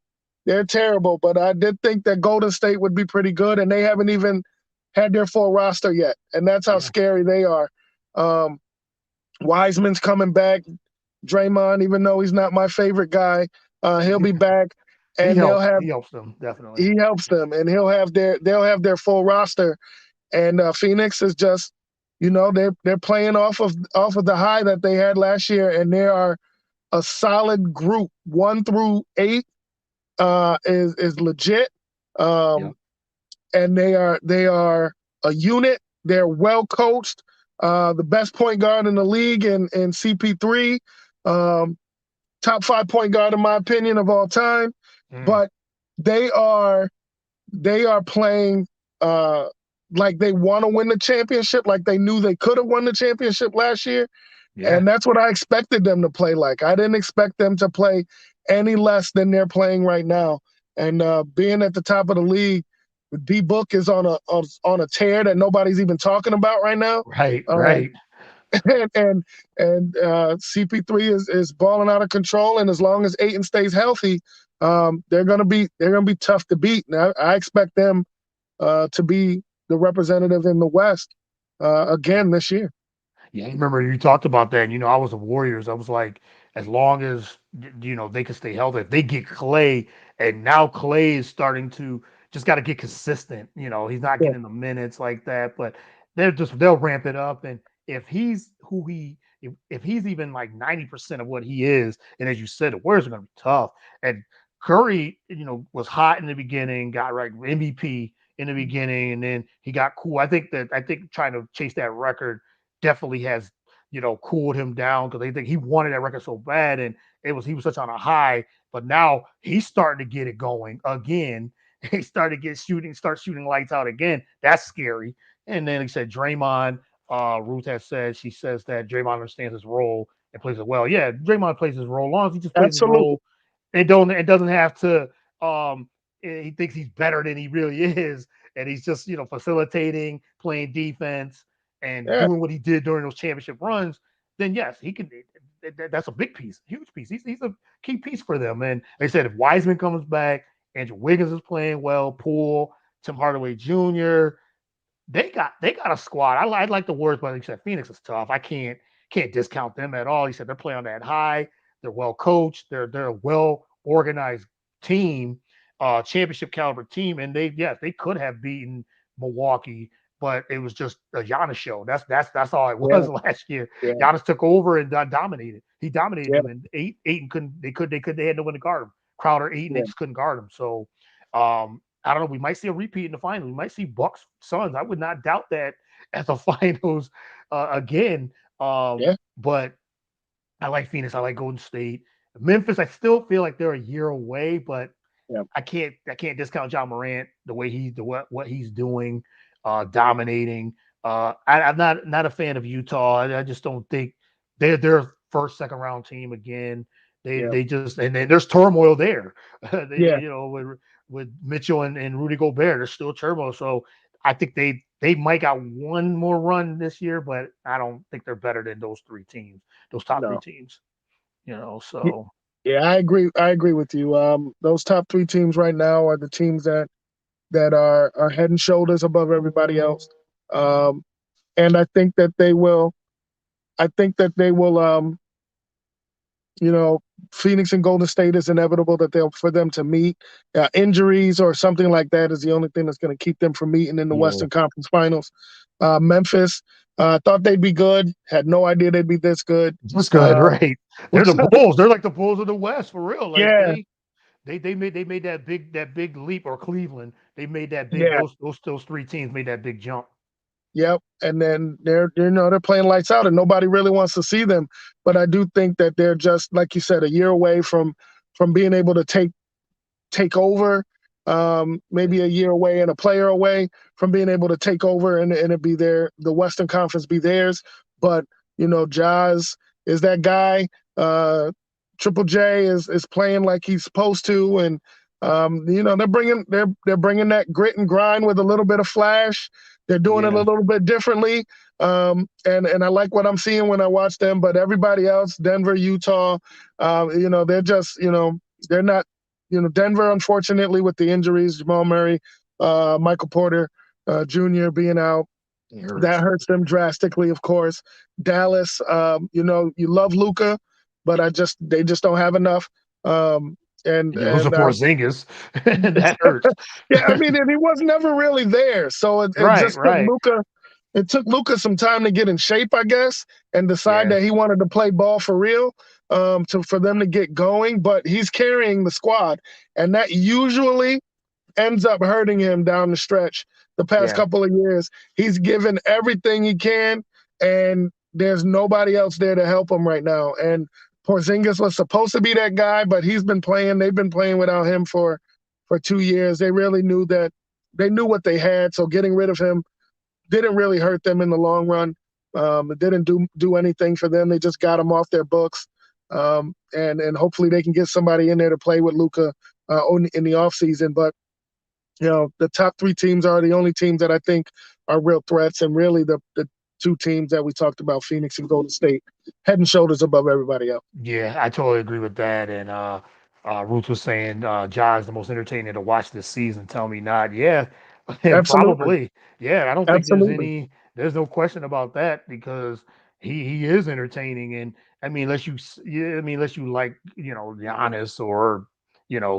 terrible. But I did think that Golden State would be pretty good, and they haven't even had their full roster yet, and that's how Yeah. scary they are. Wiseman's coming back. Draymond, even though he's not my favorite guy, he'll be back, and He helps them definitely. he helps them, and they'll have their full roster. And Phoenix is just, they're playing off of the high that they had last year, and they are a solid group. 1 through 8 is legit. Yeah. And they are a unit. They're well coached. The best point guard in the league in CP3, top 5 point guard in my opinion of all time. But they are playing like they want to win the championship, like they knew they could have won the championship last year. Yeah. And that's what I expected them to play like. I didn't expect them to play any less than they're playing right now. And being at the top of the league, D Book is on a tear that nobody's even talking about right now. Right. And CP3 is balling out of control. And as long as Ayton stays healthy, they're gonna be tough to beat. Now I expect them to be the representative in the West again this year. Yeah, I remember you talked about that. I was the Warriors. I was like, as long as they can stay healthy, if they get Clay, and now Clay is starting to just got to get consistent. He's not Yeah. getting the minutes like that, but they'll ramp it up. And if he's who if he's even like 90% of what he is, and as you said, the Warriors are going to be tough. And Curry, was hot in the beginning, got right MVP in the beginning, and then he got cool. I think trying to chase that record definitely has cooled him down because they think he wanted that record so bad, and he was such on a high. But now he's starting to get it going again. He started to start shooting lights out again. That's scary. And then he said Draymond. Ruth has said, she says that Draymond understands his role and plays it well. Yeah, Draymond plays his role. As long as he just plays his Absolutely. role, it doesn't have to. Um, he thinks he's better than he really is, and he's just facilitating, playing defense, and Yeah. doing what he did during those championship runs. Then yes, he can. That's a big piece, huge piece. He's a key piece for them. And they said if Wiseman comes back, Andrew Wiggins is playing well, Poole, Tim Hardaway Jr. They got a squad. I like the words, but like you said, Phoenix is tough. I can't discount them at all. He said they're playing on that high. They're well coached. They're a well organized team, championship caliber team, and they could have beaten Milwaukee, but it was just a Giannis show. That's all it was last year. Yeah. Giannis took over and dominated. He dominated Yeah. them, and Ayton couldn't. They had no one to guard him. Crowder, Ayton, they just couldn't guard him. So I don't know. We might see a repeat in the final. We might see Bucks Suns. I would not doubt that at the finals again. But I like Phoenix. I like Golden State. Memphis, I still feel like they're a year away, but I can't discount John Morant the way what he's doing, dominating. I'm not a fan of Utah. I just don't think they're first, second round team again. They just, and then there's turmoil there. With Mitchell and Rudy Gobert, there's still turmoil. So I think they might got one more run this year, but I don't think they're better than those three teams, those top three teams. So yeah, I agree. I agree with you. Those top 3 teams right now are the teams that are head and shoulders above everybody else. And I think that they will. Phoenix and Golden State is inevitable for them to meet. Injuries or something like that is the only thing that's going to keep them from meeting in the Yeah. Western Conference Finals. Memphis, thought they'd be good. Had no idea they'd be this good. That's good, right? They're the Bulls. They're like the Bulls of the West for real. Like Yeah, they made that big leap, or Cleveland. They made that big yeah, those three teams made that big jump. yep. And then they're playing lights out, and nobody really wants to see them. But I do think that they're just like you said, a year away from being able to take over. Maybe a year away and a player away from being able to take over and it be the Western Conference be theirs. But Jazz is that guy. Triple J is playing like he's supposed to, and they're bringing that grit and grind with a little bit of flash. They're doing it a Yeah, little bit differently, and I like what I'm seeing when I watch them. But everybody else, Denver, Utah, they're just they're not. Denver, unfortunately, with the injuries, Jamal Murray, Michael Porter Jr. being out, that hurts them drastically, of course. Dallas, you love Luka, but they just don't have enough. And you lose a and Porzingis, and that hurts. yeah, I mean, and he was never really there, so it Right, just took right. Luka. It took Luka some time to get in shape, I guess, and decide Yeah, that he wanted to play ball for real. For them to get going, but he's carrying the squad, and that usually ends up hurting him down the stretch. The past yeah, couple of years, he's given everything he can, and there's nobody else there to help him right now. And Porzingis was supposed to be that guy, but he's been playing. They've been playing without him for 2 years. They really knew that they knew what they had, so getting rid of him didn't really hurt them in the long run. It didn't do anything for them. They just got him off their books, and hopefully they can get somebody in there to play with Luka in the offseason. But the top three teams are the only teams that I think are real threats, and really the two teams that we talked about, Phoenix and Golden State, head and shoulders above everybody else. yeah. I totally agree with that. And Ruth was saying, Ja is the most entertaining to watch this season. Tell me not. Yeah, Absolutely, probably. Yeah, I don't think absolutely. there's no question about that, because he is entertaining. And I mean, yeah, I mean, unless you like, Giannis or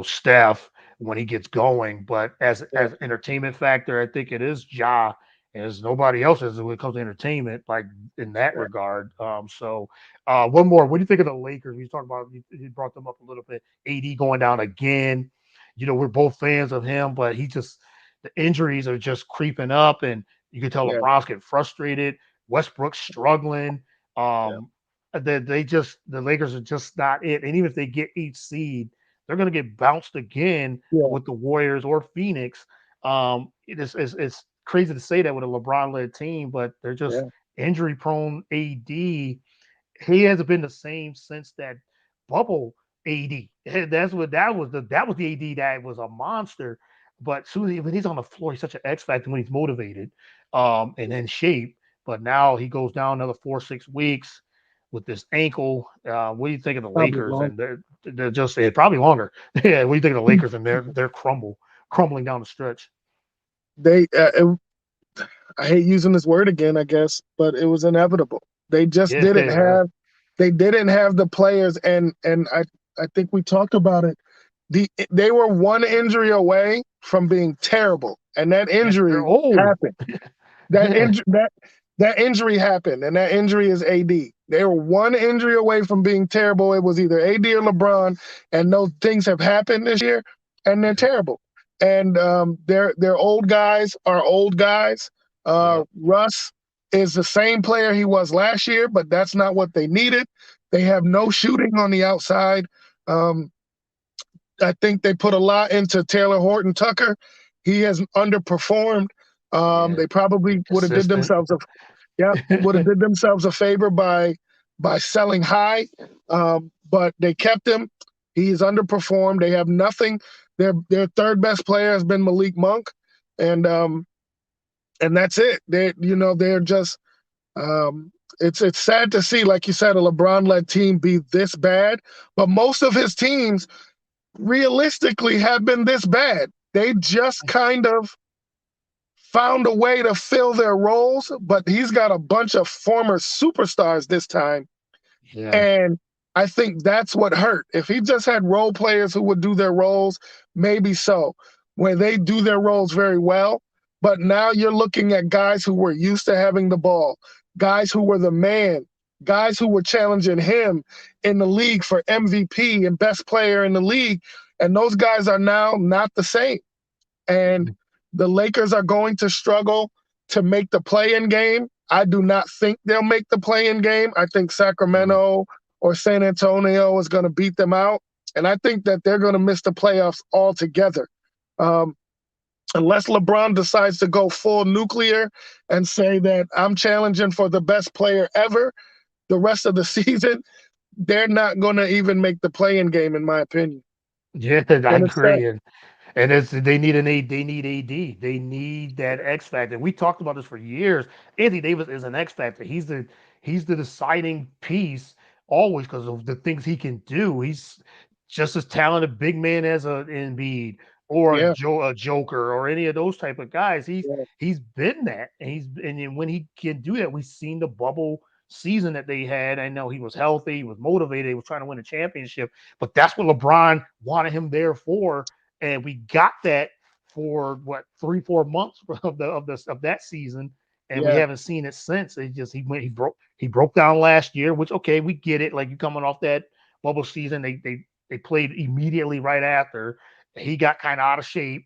Steph when he gets going. But Yeah, as entertainment factor, I think it is Ja. And there's nobody else as when it comes to entertainment, like in that yeah, regard. One more. What do you think of the Lakers? We talked about, you brought them up a little bit. AD going down again. We're both fans of him, but the injuries are just creeping up, and you can tell yeah, LeBron's getting frustrated. Westbrook's struggling. yeah, Um, the Lakers are just not it. And even if they get each seed, they're going to get bounced again yeah, with the Warriors or Phoenix. It's crazy to say that with a LeBron led team, but they're just yeah, injury prone. AD, he hasn't been the same since that bubble AD. That was the AD that was a monster. But soon when he's on the floor, he's such an X factor when he's motivated, and in shape. But now he goes down another 4 6 weeks with this ankle. What do you think of the probably Lakers? long. And they're just probably longer. Yeah, what do you think of the Lakers and they're crumbling down the stretch? They I hate using this word again, I guess, but it was inevitable. They just didn't Yeah, have the players, and I think we talked about it. They were one injury away from being terrible, and that and they're injury old. happened. That Yeah, injury that injury happened, and that injury is AD. They were one injury away from being terrible. It was either AD or LeBron, and those things have happened this year, and they're terrible. And their old guys are old guys. yeah, Russ is the same player he was last year, but that's not what they needed. They have no shooting on the outside. Um, I think they put a lot into Taylor Horton Tucker. He has underperformed. yeah. They probably would have did Consistent. themselves a favor by selling high, but they kept him. He's underperformed. They have nothing. Their third best player has been Malik Monk, and that's it. They're just. It's sad to see, like you said, a LeBron-led team be this bad, but most of his teams realistically have been this bad. They just kind of found a way to fill their roles, but he's got a bunch of former superstars this time. Yeah. And I think that's what hurt. If he just had role players who would do their roles, maybe so, where they do their roles very well. But now you're looking at guys who were used to having the ball, guys who were the man, guys who were challenging him in the league for MVP and best player in the league. And those guys are now not the same. And the Lakers are going to struggle to make the play-in game. I do not think they'll make the play-in game. I think Sacramento or San Antonio is going to beat them out. And I think that they're going to miss the playoffs altogether. Unless LeBron decides to go full nuclear and say that I'm challenging for the best player ever the rest of the season, they're not going to even make the play-in game, in my opinion. Yeah, I And it's sad. agree. And it's they need an A they need AD. They need that X factor. We talked about this for years. Anthony Davis is an X factor. He's the deciding piece always because of the things he can do. He's just as talented big man as a Embiid or Yeah, A Joker or any of those type of guys. yeah, He's been that. And then when he can do that, we've seen the bubble season that they had. I know he was healthy, he was motivated, he was trying to win a championship, but that's what LeBron wanted him there for, and we got that for what 3-4 months of that season, and we yeah, haven't seen it since. It just he broke down last year, which okay, we get it. Like you coming off that bubble season, they played immediately right after. He got kind of out of shape,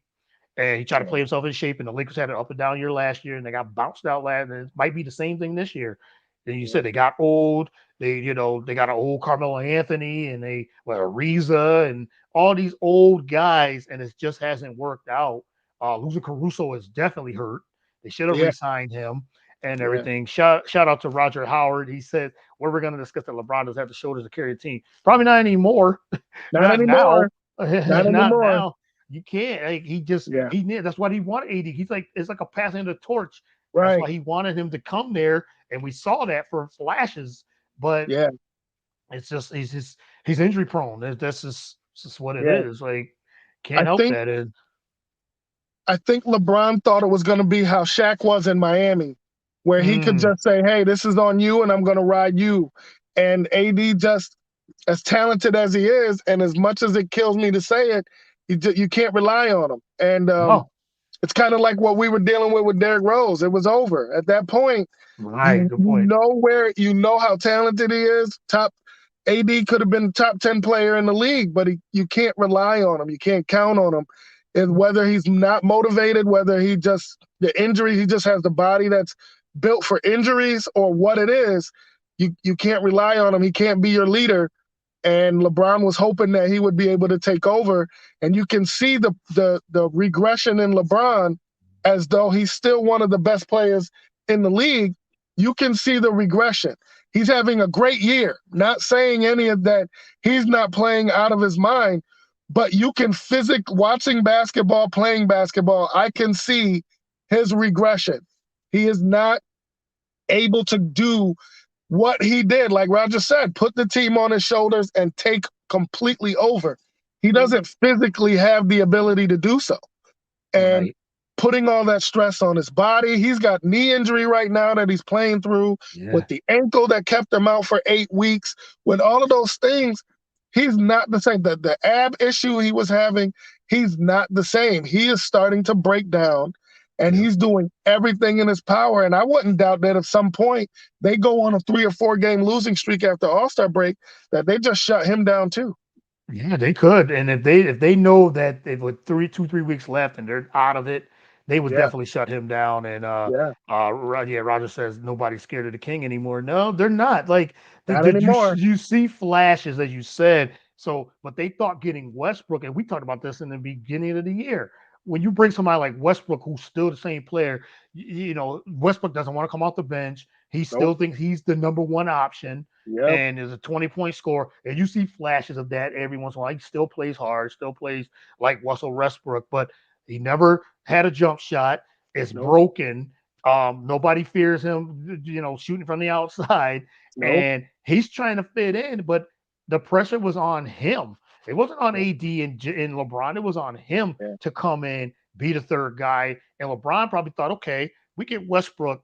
and he tried to play himself in shape. And the Lakers had an up and down year last year, and they got bounced out last. And it might be the same thing this year. And you said they got old. They got an old Carmelo Anthony, and Ariza, and all these old guys, and it just hasn't worked out. Loser Caruso is definitely hurt. They should have yeah, re-signed him and yeah. everything. Shout out to Roger Howard. He said, "Well, we're going to discuss that LeBron does have the shoulders to carry a team. Probably not anymore. Not Not now. anymore. Not Not anymore. now. You can't. Like, he just Yeah, he That's why he wanted AD. He's like it's like a passing the torch. That's right. why he wanted him to come there, and we saw that for flashes. But Yeah, it's just he's injury prone. That's just what it yeah. is. Like I can't help think that. And I think LeBron thought it was going to be how Shaq was in Miami, where he could mm, just say, "Hey, this is on you, and I'm going to ride you." And AD, just as talented as he is, and as much as it kills me to say it, you can't rely on him. And no, it's kind of like what we were dealing with Derrick Rose. It was over at that point. right, good point. You know how talented he is. Top AD could have been top 10 player in the league, but you can't rely on him. You can't count on him. And whether he's not motivated, whether the injury, he just has the body that's built for injuries or what it is, you can't rely on him. He can't be your leader. And LeBron was hoping that he would be able to take over. And you can see the regression in LeBron as though he's still one of the best players in the league. You can see the regression. He's having a great year. Not saying any of that. He's not playing out of his mind, but you can watching basketball, playing basketball, I can see his regression. He is not able to do what he did, like Roger said, put the team on his shoulders and take completely over. He doesn't physically have the ability to do so. And Right. putting all that stress on his body, he's got knee injury right now that he's playing through Yeah. with the ankle that kept him out for 8 weeks. With all of those things, he's not the same. The ab issue he was having, he's not the same. He is starting to break down, and Yep. he's doing everything in his power. And I wouldn't doubt that at some point they go on a 3 or 4 game losing streak after All-Star break, that they just shut him down too. Yeah, they could. And if they know that if with 3 weeks left and they're out of it, they would Yeah, definitely shut him down. And yeah. yeah, Roger says nobody's scared of the king anymore. No, they're not. Like Not anymore. you see flashes as you said. So, but they thought getting Westbrook, and we talked about this in the beginning of the year. When you bring somebody like Westbrook, who's still the same player, Westbrook doesn't want to come off the bench. He still Nope. thinks he's the number one option Yep. and is a 20-point scorer. And you see flashes of that every once in a while. He still plays hard, still plays like Russell Westbrook, but he never had a jump shot. It's Nope. broken. Nobody fears him, shooting from the outside. Nope. And he's trying to fit in, but the pressure was on him. It wasn't on AD and LeBron. It was on him Yeah. to come in, be the third guy. And LeBron probably thought, okay, we get Westbrook.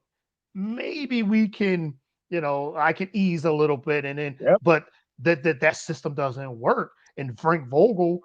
Maybe we can, I can ease a little bit. And then, Yep. but that system doesn't work. And Frank Vogel,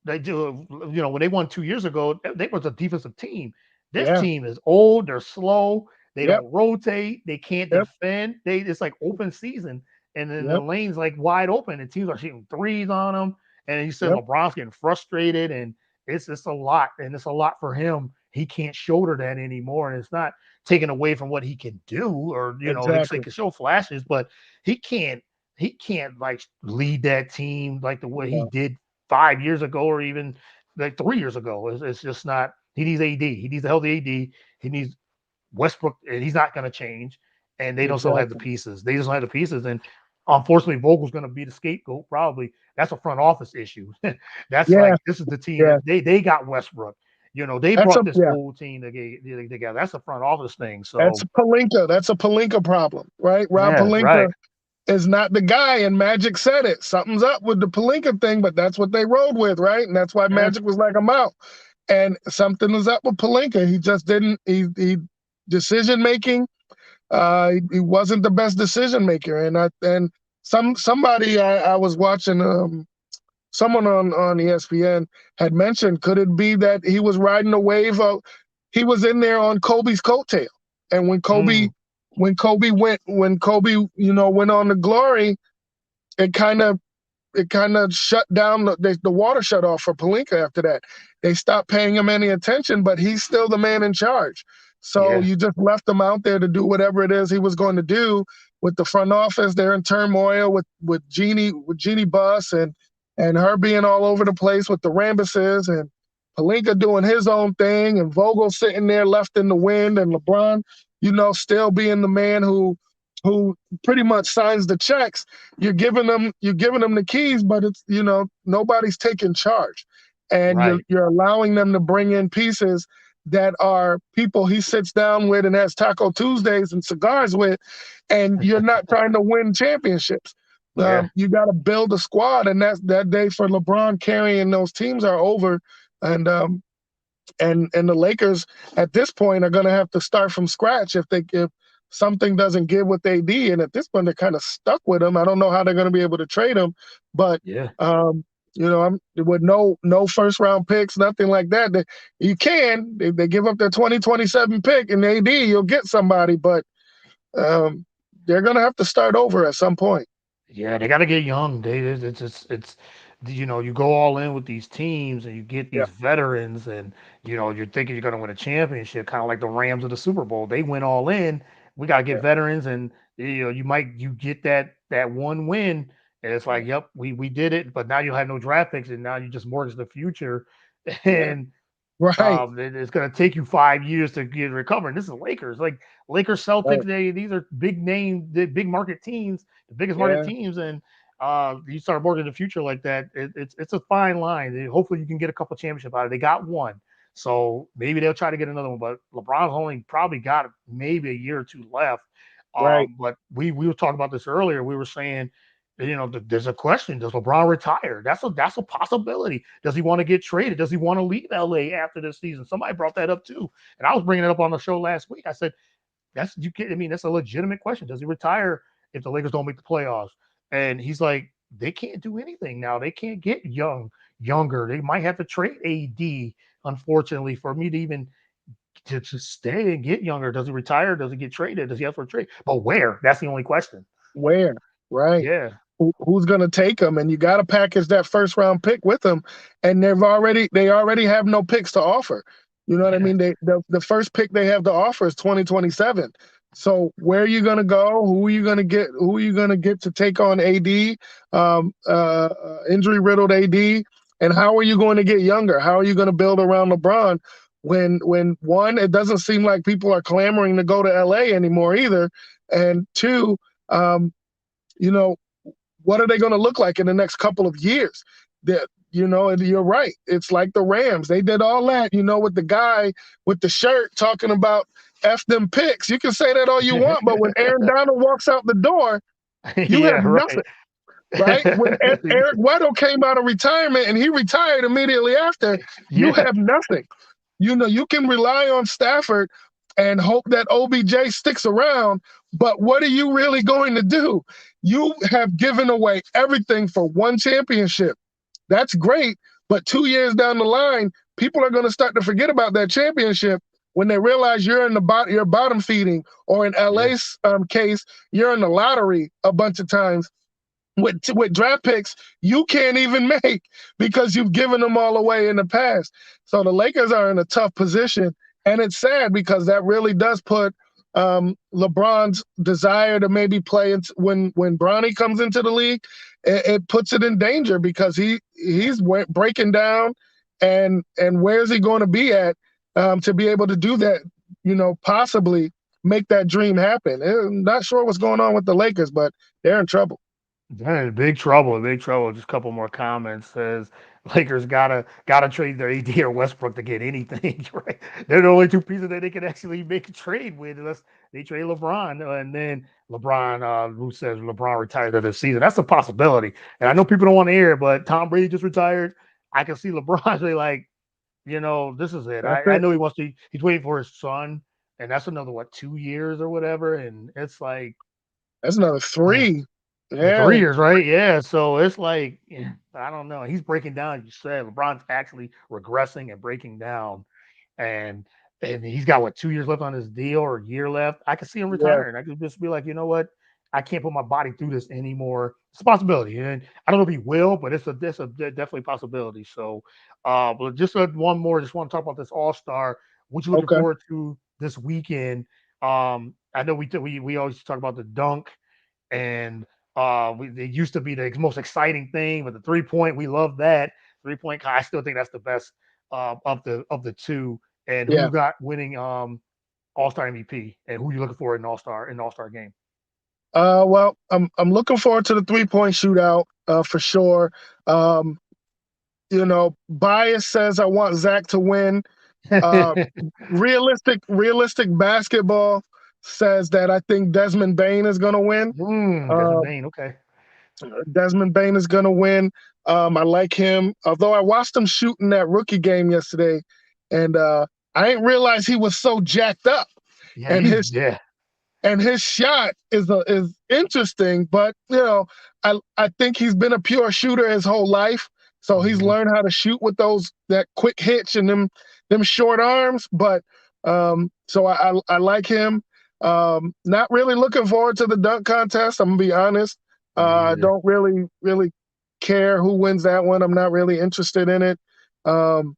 they do, when they won 2 years ago, they was a defensive team. This Yeah. team is old, they're slow, they Yep. don't rotate, they can't Yep. defend. It's like open season, and then the Yep. lane's like wide open, and teams are shooting threes on them. And you said Yep. LeBron's getting frustrated, and it's a lot, and it's a lot for him. He can't shoulder that anymore, and it's not taken away from what he can do, or like he Exactly. can show flashes, but he can't like lead that team like the way he No. did 5 years ago, or even like 3 years ago. It's just not. He needs AD. He needs a healthy AD. He needs Westbrook, and he's not going to change. And they don't still have the Exactly. pieces. They just don't have the pieces. And unfortunately, Vogel's going to be the scapegoat. Probably that's a front office issue. That's Yeah. like, this is the team Yeah. that they got Westbrook. They That's brought a this yeah. whole team together. That's a front office thing. That's So Palinka. That's a Palinka problem, right? Rob yeah, right. Palinka is not the guy, and Magic said it. Something's up with the Palinka thing, but that's what they rode with, right? And that's why Yeah, Magic was like, I'm out. And something was up with Palinka. He just didn't. He decision making. He wasn't the best decision maker, and somebody I was watching. Someone on ESPN had mentioned, could it be that he was riding a wave of, he was in there on Kobe's coattail, and when Kobe mm, went went on to glory, it kind of shut down the water shut off for Palinka after that. They stopped paying him any attention, but he's still the man in charge. So yeah, you just left him out there to do whatever it is he was going to do with the front office. They're in turmoil with Jeannie Buss and her being all over the place with the Rambuses, and Palinka doing his own thing, and Vogel sitting there left in the wind, and LeBron, still being the man who pretty much signs the checks. You're giving them the keys, but it's nobody's taking charge, and right. you're allowing them to bring in pieces that are people he sits down with and has Taco Tuesdays and cigars with, and you're not trying to win championships. Yeah, You got to build a squad, and that day for LeBron carrying those teams are over, and the Lakers at this point are going to have to start from scratch if something doesn't give with AD, and at this point they're kind of stuck with him. I don't know how they're going to be able to trade him, but yeah. I'm with no first round picks, nothing like that. They give up their 2027 pick and AD, you'll get somebody, but they're going to have to start over at some point. Yeah, they got to get young. It's you go all in with these teams, and you get Yeah, these veterans, and you're thinking you're going to win a championship, kind of like the Rams of the Super Bowl. They went all in. We got to get yeah, veterans, and you get that one win, and it's like, yep, we did it. But now you have no draft picks, and now you just mortgage the future, yeah. and Right, it's going to take you 5 years to get recovered. And this is Lakers, like Lakers, Celtics. right. These are big name, the big market teams, the biggest market Yeah, teams, and you start working the future like that. It's a fine line. Hopefully, you can get a couple championship out of it. They got one, so maybe they'll try to get another one. But LeBron's only probably got maybe a year or two left. right. But we were talking about this earlier. We were saying, there's a question: does LeBron retire? That's a possibility. Does he want to get traded? Does he want to leave LA after this season? Somebody brought that up too, and I was bringing it up on the show last week. I said, that's a legitimate question. Does he retire if the Lakers don't make the playoffs? And he's like, they can't do anything now. They can't get younger. They might have to trade AD, unfortunately, for me to even to stay and get younger. Does he retire? Does he get traded? Does he have for a trade? But where? That's the only question. Where? Right. Yeah. Who's going to take them? And you got to package that first round pick with them. And they already have no picks to offer. You know what I Yeah. mean? The first pick they have to offer is 2027. So where are you going to go? Who are you going to get? Who are you going to get to take on AD, injury riddled AD? And how are you going to get younger? How are you going to build around LeBron when one, it doesn't seem like people are clamoring to go to LA anymore either, and two, you know, what are they going to look like in the next couple of years? That you're right. It's like the Rams. They did all that, with the guy with the shirt talking about F them picks. You can say that all you want, but when Aaron Donald walks out the door, you have Yeah. Right. nothing, right? When Eric Weddle came out of retirement and he retired immediately after, you Yeah. have nothing. You can rely on Stafford and hope that OBJ sticks around, but what are you really going to do? You have given away everything for one championship. That's great, but 2 years down the line, people are going to start to forget about that championship when they realize you're in you're bottom feeding, or in Yeah. LA's case, you're in the lottery a bunch of times with draft picks you can't even make because you've given them all away in the past. So the Lakers are in a tough position, and it's sad because that really does put LeBron's desire to maybe play when Bronny comes into the league. It puts it in danger because he's breaking down, and where's he going to be at to be able to do that? Possibly make that dream happen. I'm not sure what's going on with the Lakers, but they're in trouble. They're in big trouble, big trouble. Just a couple more comments says Lakers gotta trade their AD or Westbrook to get anything. Right? They're the only two pieces that they can actually make a trade with unless they trade LeBron. And then LeBron, who says LeBron retires at this season. That's a possibility. And I know people don't want to hear it, but Tom Brady just retired. I can see LeBron really like, this is it. That's I it. know he's waiting for his son, and that's another 2 years or whatever. And it's like That's another 3. the Yeah, 3 years, right? Yeah. So it's like, I don't know. He's breaking down. You said LeBron's actually regressing and breaking down, and he's got 2 years left on his deal or a year left. I could see him yeah, retiring. I could just be like, you know what? I can't put my body through this anymore. It's a possibility, and I don't know if he will, but it's a definitely possibility. So, but just one more. Just want to talk about this All Star. What you looking okay, forward to this weekend? I know we always talk about the dunk and it used to be the most exciting thing, but the 3 point, we love that 3 point. I still think that's the best of the two. And who yeah. you got winning All Star MVP, and who you looking for in All Star game? Well, I'm looking forward to the 3-point shootout for sure. Um, bias says I want Zach to win. Uh, realistic basketball says that I think Desmond Bain is going to win. Desmond Uh, Bain. Okay. Desmond Bain is going to win. I like him, although I watched him shooting that rookie game yesterday, and I didn't realize he was so jacked up. Yeah, And he's his yeah. and his shot is interesting, but I think he's been a pure shooter his whole life, so he's Mhm. learned how to shoot with that quick hitch and them short arms. But so I like him. Not really looking forward to the dunk contest. I'm gonna be honest. Me I either. don't really care who wins that one. I'm not really interested in it. Um,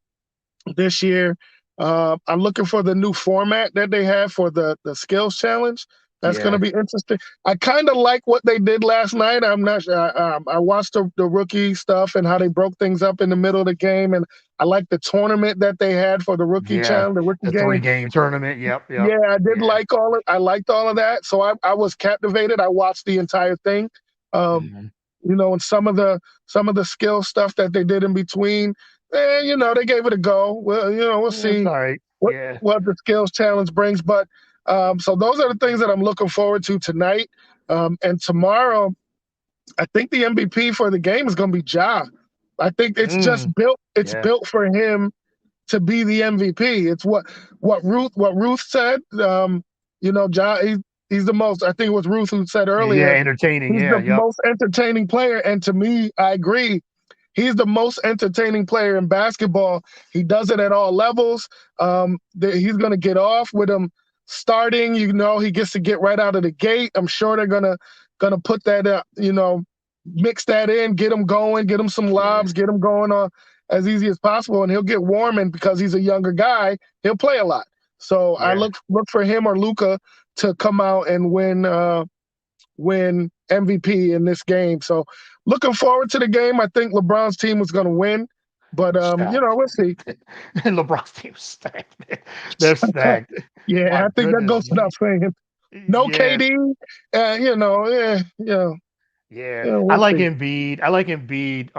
this year. I'm looking for the new format that they have for the skills challenge. That's going to Yeah. be interesting. I kind of like what they did last night. I'm not sure. I watched the rookie stuff and how they broke things up in the middle of the game, and I like the tournament that they had for the rookie Yeah. challenge, the rookie The game. 3 game tournament. Yep. Yep. Yeah, I did Yeah. like I liked all of that, so I was captivated. I watched the entire thing. Um, Mhm. and some of the skill stuff that they did in between, they gave it a go. Well, we'll Yeah, it's see all right. what Yeah. what the skills challenge brings. But so those are the things that I'm looking forward to tonight. And tomorrow, I think the MVP for the game is going to be Ja. I think it's just Mm. built. It's Yeah. built for him to be the MVP. It's what Ruth said. Ja, he's the most. I think it was Ruth who said Yeah. earlier. Entertaining. He's Yeah. the Yep. most entertaining player, and to me, I agree. He's the most entertaining player in basketball. He does it at all levels. He's going to get off with him starting. He gets to get right out of the gate. I'm sure they're gonna put that up. Mix that in, get him going, get him some Yeah. lobs, get him going on as easy as possible, and he'll get warm. And because he's a younger guy, he'll play a lot. So I Yeah. look for him or Luka to come out and win MVP in this game. So looking forward to the game. I think LeBron's team was going to win, but Stacked. we'll see. And LeBron's team's stacked. They're stacked. Yeah, My I think that goodness. goes without saying. No Yeah. KD, Yeah. I we'll like see. Embiid. I like Embiid.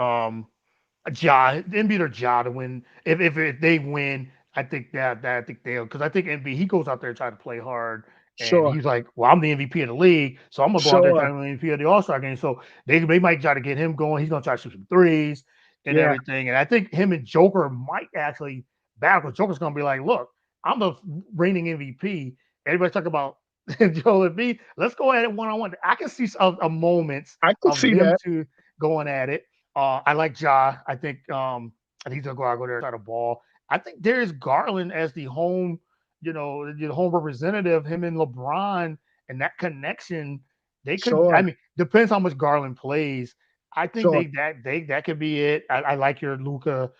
Embiid or Ja to win. If they win, I think that I think they'll because I think Embiid he goes out there trying to play hard. And Sure, he's like, well, I'm the MVP of the league, so I'm gonna go out there sure. trying to win MVP of the All Star game. So they might try to get him going. He's gonna try to shoot some threes and Yeah, everything. And I think him and Joker might actually battle because Joker's gonna be like, look, I'm the reigning MVP. Everybody's talking about Joel Embiid. Let's go at it one on one. I can see a moments I can of see them that. two going at it. I like Ja. I think he's gonna go there, try the ball. I think Darius Garland as the home, the home representative, him and LeBron and that connection, they could. I Sure, mean, depends how much Garland plays. I think sure. that could be it. I like your Luca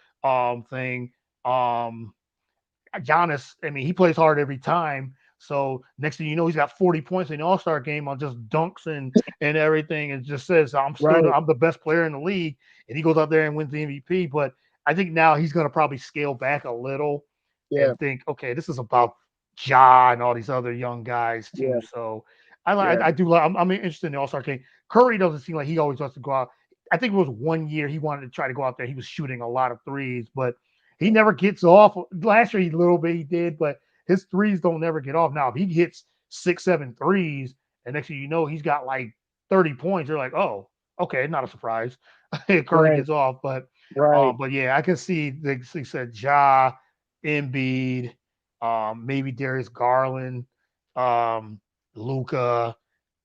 thing. Um, Giannis, I mean, he plays hard every time. So next thing you know, he's got 40 points in the All Star game on just dunks and everything, and just says Right. I'm the best player in the league, and he goes out there and wins the MVP. But I think now he's going to probably scale back a little Yeah, and think, okay, this is about Ja and all these other young guys too. yeah, So yeah, I do like I'm interested in the All Star game. Curry doesn't seem like he always wants to go out. I think it was one year he wanted to try to go out there. He was shooting a lot of threes, but he never gets off. Last year, he a little bit he did, but his threes don't never get off. Now, if he hits 6, 7 threes, and next thing you know, he's got like 30 points, you're like, oh, okay, not a surprise. Curry right, gets off, right. but yeah, I can see they said Ja, Embiid, maybe Darius Garland, um, Luca,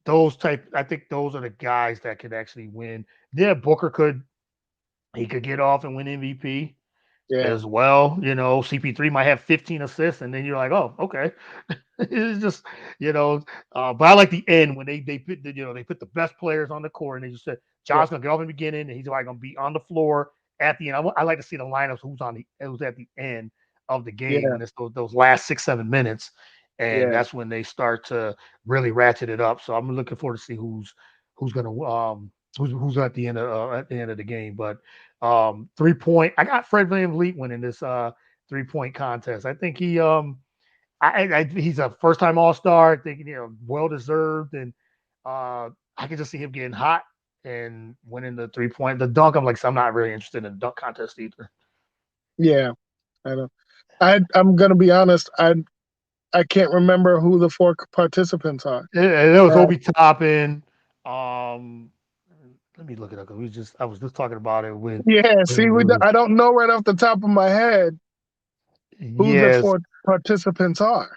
those type. I think those are the guys that could actually win. Yeah, Booker could get off and win MVP Yeah, as well. CP3 might have 15 assists, and then you're like, oh, okay. It's just, but I like the end when they put they put the best players on the court, and they just said yeah, John's gonna get off in the beginning, and he's like gonna be on the floor at the end. I like to see the lineups who's at the end of the game yeah, when it's those last 6, 7 minutes, and yeah. that's when they start to really ratchet it up. So I'm looking forward to see who's gonna who's at the end of the game. But 3 point, I got Fred VanVleet winning this 3 point contest. I think he's a first time All Star. I think well deserved, and I can just see him getting hot and winning the 3 point. The dunk, I'm not really interested in the dunk contest either. Yeah, I know. I'm gonna be honest. I can't remember who the four participants are. It was Uh, Obi Toppin. Um, Let me look it up because I was just talking about it with yeah. with See, Ruth. I don't know right off the top of my head who the Yes, four participants are.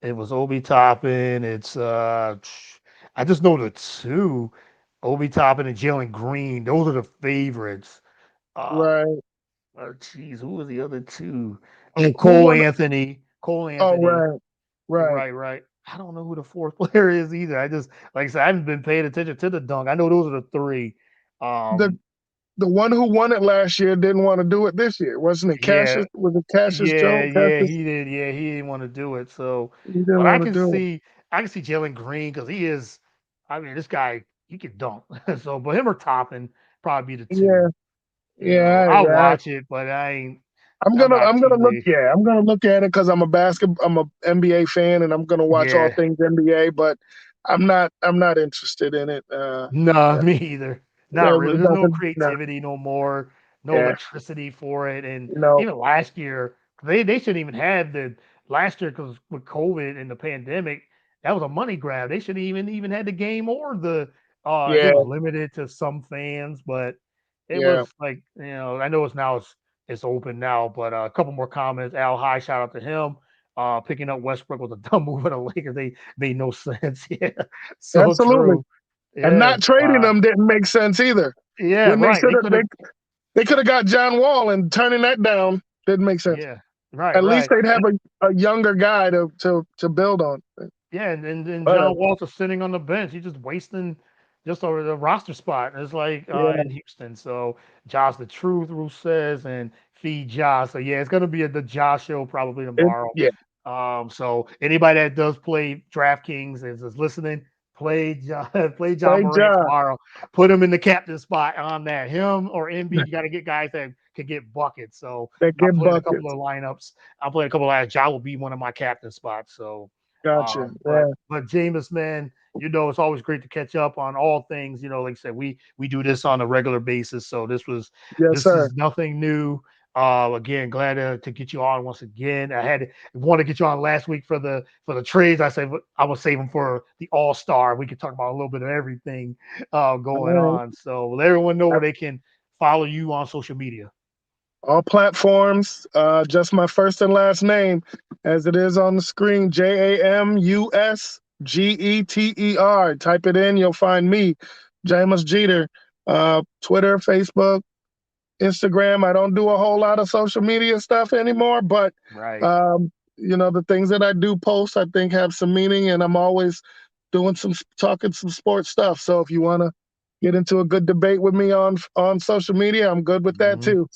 it was Obi Toppin. It's I just know the two, Obi Toppin and Jalen Green. Those are the favorites. Uh, Right. Who was the other two? Oh, Who Cole won? Anthony. Cole Oh, Anthony. right, right. Right. I don't know who the fourth player is either. I just like I said, I haven't been paying attention to the dunk. I know those are the three. The Um, the one who won it last year didn't want to do it this year, wasn't it? yeah, Cassius, was it Cassius Joe? yeah, Cassius, he did. Yeah, he didn't want to do it. So, he didn't but want to do it. I can see Jalen Green because he is. I mean, this guy he can dunk. So, but him or Toppin probably be the Yeah, two. yeah. I'll watch it, but I ain't. I'm not I'm gonna look. TV. Yeah, I'm gonna look at it because I'm a NBA fan, and I'm gonna watch all Yeah, things NBA. But I'm not interested in it. no, me either. Not really. It There's no doesn't. No, creativity no more, no yeah, electricity for it. And no, even last year, they shouldn't even have the last year because with COVID and the pandemic, that was a money grab. They shouldn't even had the game or the it yeah, was limited to some fans, but it yeah. was like, I know it's open now, but a couple more comments. Al High, shout out to him. Picking up Westbrook was a dumb move of the Lakers. They made no sense. Yeah, so Absolutely. true. And Yeah. not trading them didn't make sense either. Yeah, When they right. should They have, could have. they could have got John Wall, and turning that down didn't make sense. Yeah. Right. At least Right. they'd have a younger guy to build on. Yeah, and John Whatever. Wall's just sitting on the bench. He's just wasting just over the roster spot. It's like Yeah. in Houston. So Josh the truth, Ruth says, and feed Josh. So yeah, it's gonna be the Josh show probably tomorrow. Yeah. So anybody that does play DraftKings is listening, play John Play Morant John. tomorrow. Put him in the captain spot on that. Him or Embiid, you got to get guys that can get buckets. So That I'm get playing a couple buckets. of lineups. I'm playing a couple of lineups. John will be one of my captain spots. So Gotcha. Yeah. but Jameis, man, it's always great to catch up on all things. Like I said, we do this on a regular basis, so Yes, this sir. is nothing new. Again, glad to get you on once again. I had want to get you on last week for the trades. I said I will save them for the All Star. We could talk about a little bit of everything going All on. So let everyone know where right. they can follow you on social media. All platforms, just my first and last name, as it is on the screen. JAMUS Jeter. Type it in, you'll find me, Jameis Jeter. Twitter, Facebook, Instagram. I don't do a whole lot of social media stuff anymore, but Right. the things that I do post, I think have some meaning, and I'm always doing talking some sports stuff. So if you want to get into a good debate with me on social media, I'm good with that Mhm. too.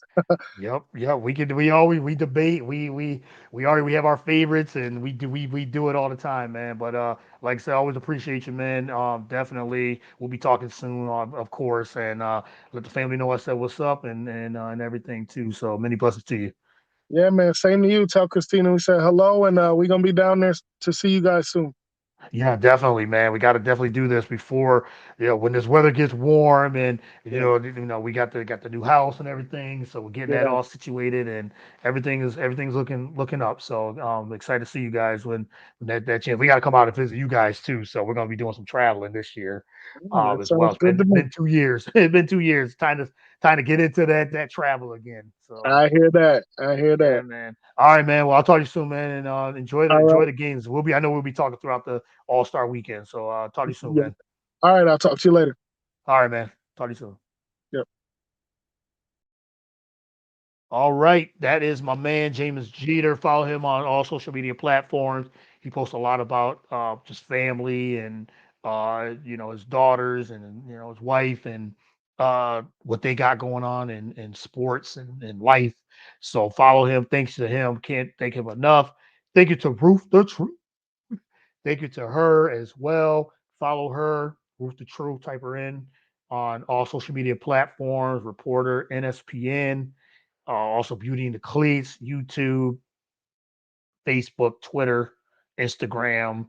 Yep, yep. We debate. We have our favorites, and we do it all the time, man. But like I said, I always appreciate you, man. Definitely, we'll be talking soon, of course, and let the family know I said what's up and everything too. So many blessings to you. Yeah, man. Same to you. Tell Christina we said hello, and we're gonna be down there to see you guys soon. Yeah, definitely, man. We got to definitely do this before, when this weather gets warm and Yeah, we got the new house and everything. So we're getting that yeah, all situated and everything's looking up. So excited to see you guys when that chance. We got to come out and visit you guys too. So we're gonna be doing some traveling this year, yeah. That as well. sounds It's good to me. been 2 years. It's been 2 years. Time to get into that travel again. So. I hear that. I hear Yeah, that. man. All right, man. Well, I'll talk to you soon, man, and enjoy the All right. enjoy the games. I know we'll be talking throughout the All-Star weekend. So talk to you soon, Yeah. man. All right. I'll talk to you later. All right, man. Talk to you soon. Yep. All right, that is my man Jameis Jeter. Follow him on all social media platforms. He posts a lot about just family and his daughters and his wife and what they got going on in sports and life. So follow him. Thanks to him. Can't thank him enough. Thank you to Ruth the Truth. Thank you to her as well. Follow her, Ruth the Truth. Type her in on all social media platforms. Reporter, NSPN. Also, Beauty and the Cleats, YouTube, Facebook, Twitter, Instagram.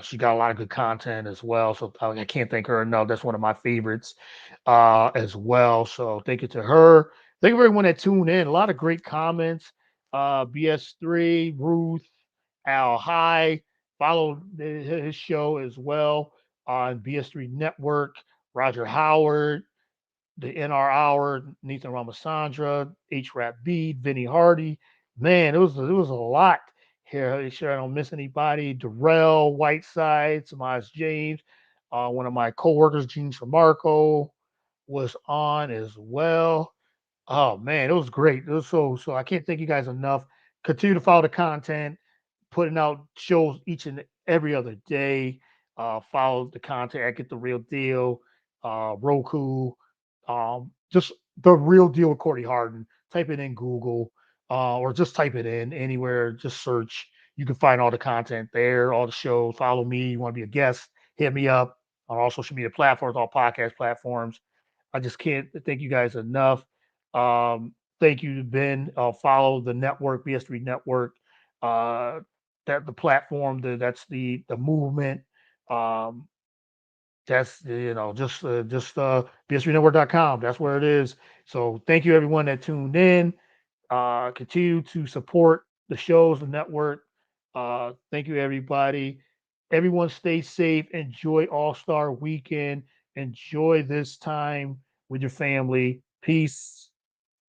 She got a lot of good content as well. So I can't thank her enough. That's one of my favorites as well. So thank you to her. Thank you for everyone that tuned in. A lot of great comments. BS3, Ruth, Al High. Follow his show as well on BS3 Network. Roger Howard, the NR Hour, Nathan Ramasandra, H Rap Beat, Vinny Hardy. Man, it was a lot here. Make sure I don't miss anybody. Darrell, Whiteside, Tomas James, one of my coworkers, Gene Tremarco, was on as well. Oh man, it was great. It was so I can't thank you guys enough. Continue to follow the content, putting out shows each and every other day. Follow the content at Get the Real Deal, Roku, just the real deal with Cordy Harden. Type it in Google, or just type it in anywhere. Just search. You can find all the content there, all the shows. Follow me. You want to be a guest? Hit me up on all social media platforms, all podcast platforms. I just can't thank you guys enough. Thank you, Ben. Follow the network, BS3 Network. That the platform, that's the movement. Um, that's just BS3Network.com. That's where it is. So thank you everyone that tuned in. Continue to support the shows, the network. Thank you everybody. Everyone stay safe. Enjoy All-Star weekend. Enjoy this time with your family. Peace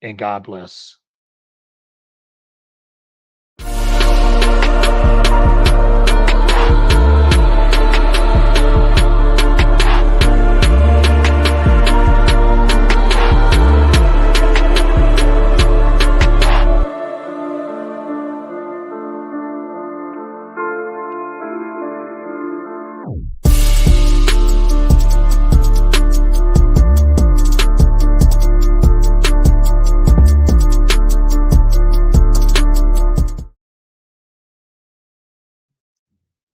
and God bless.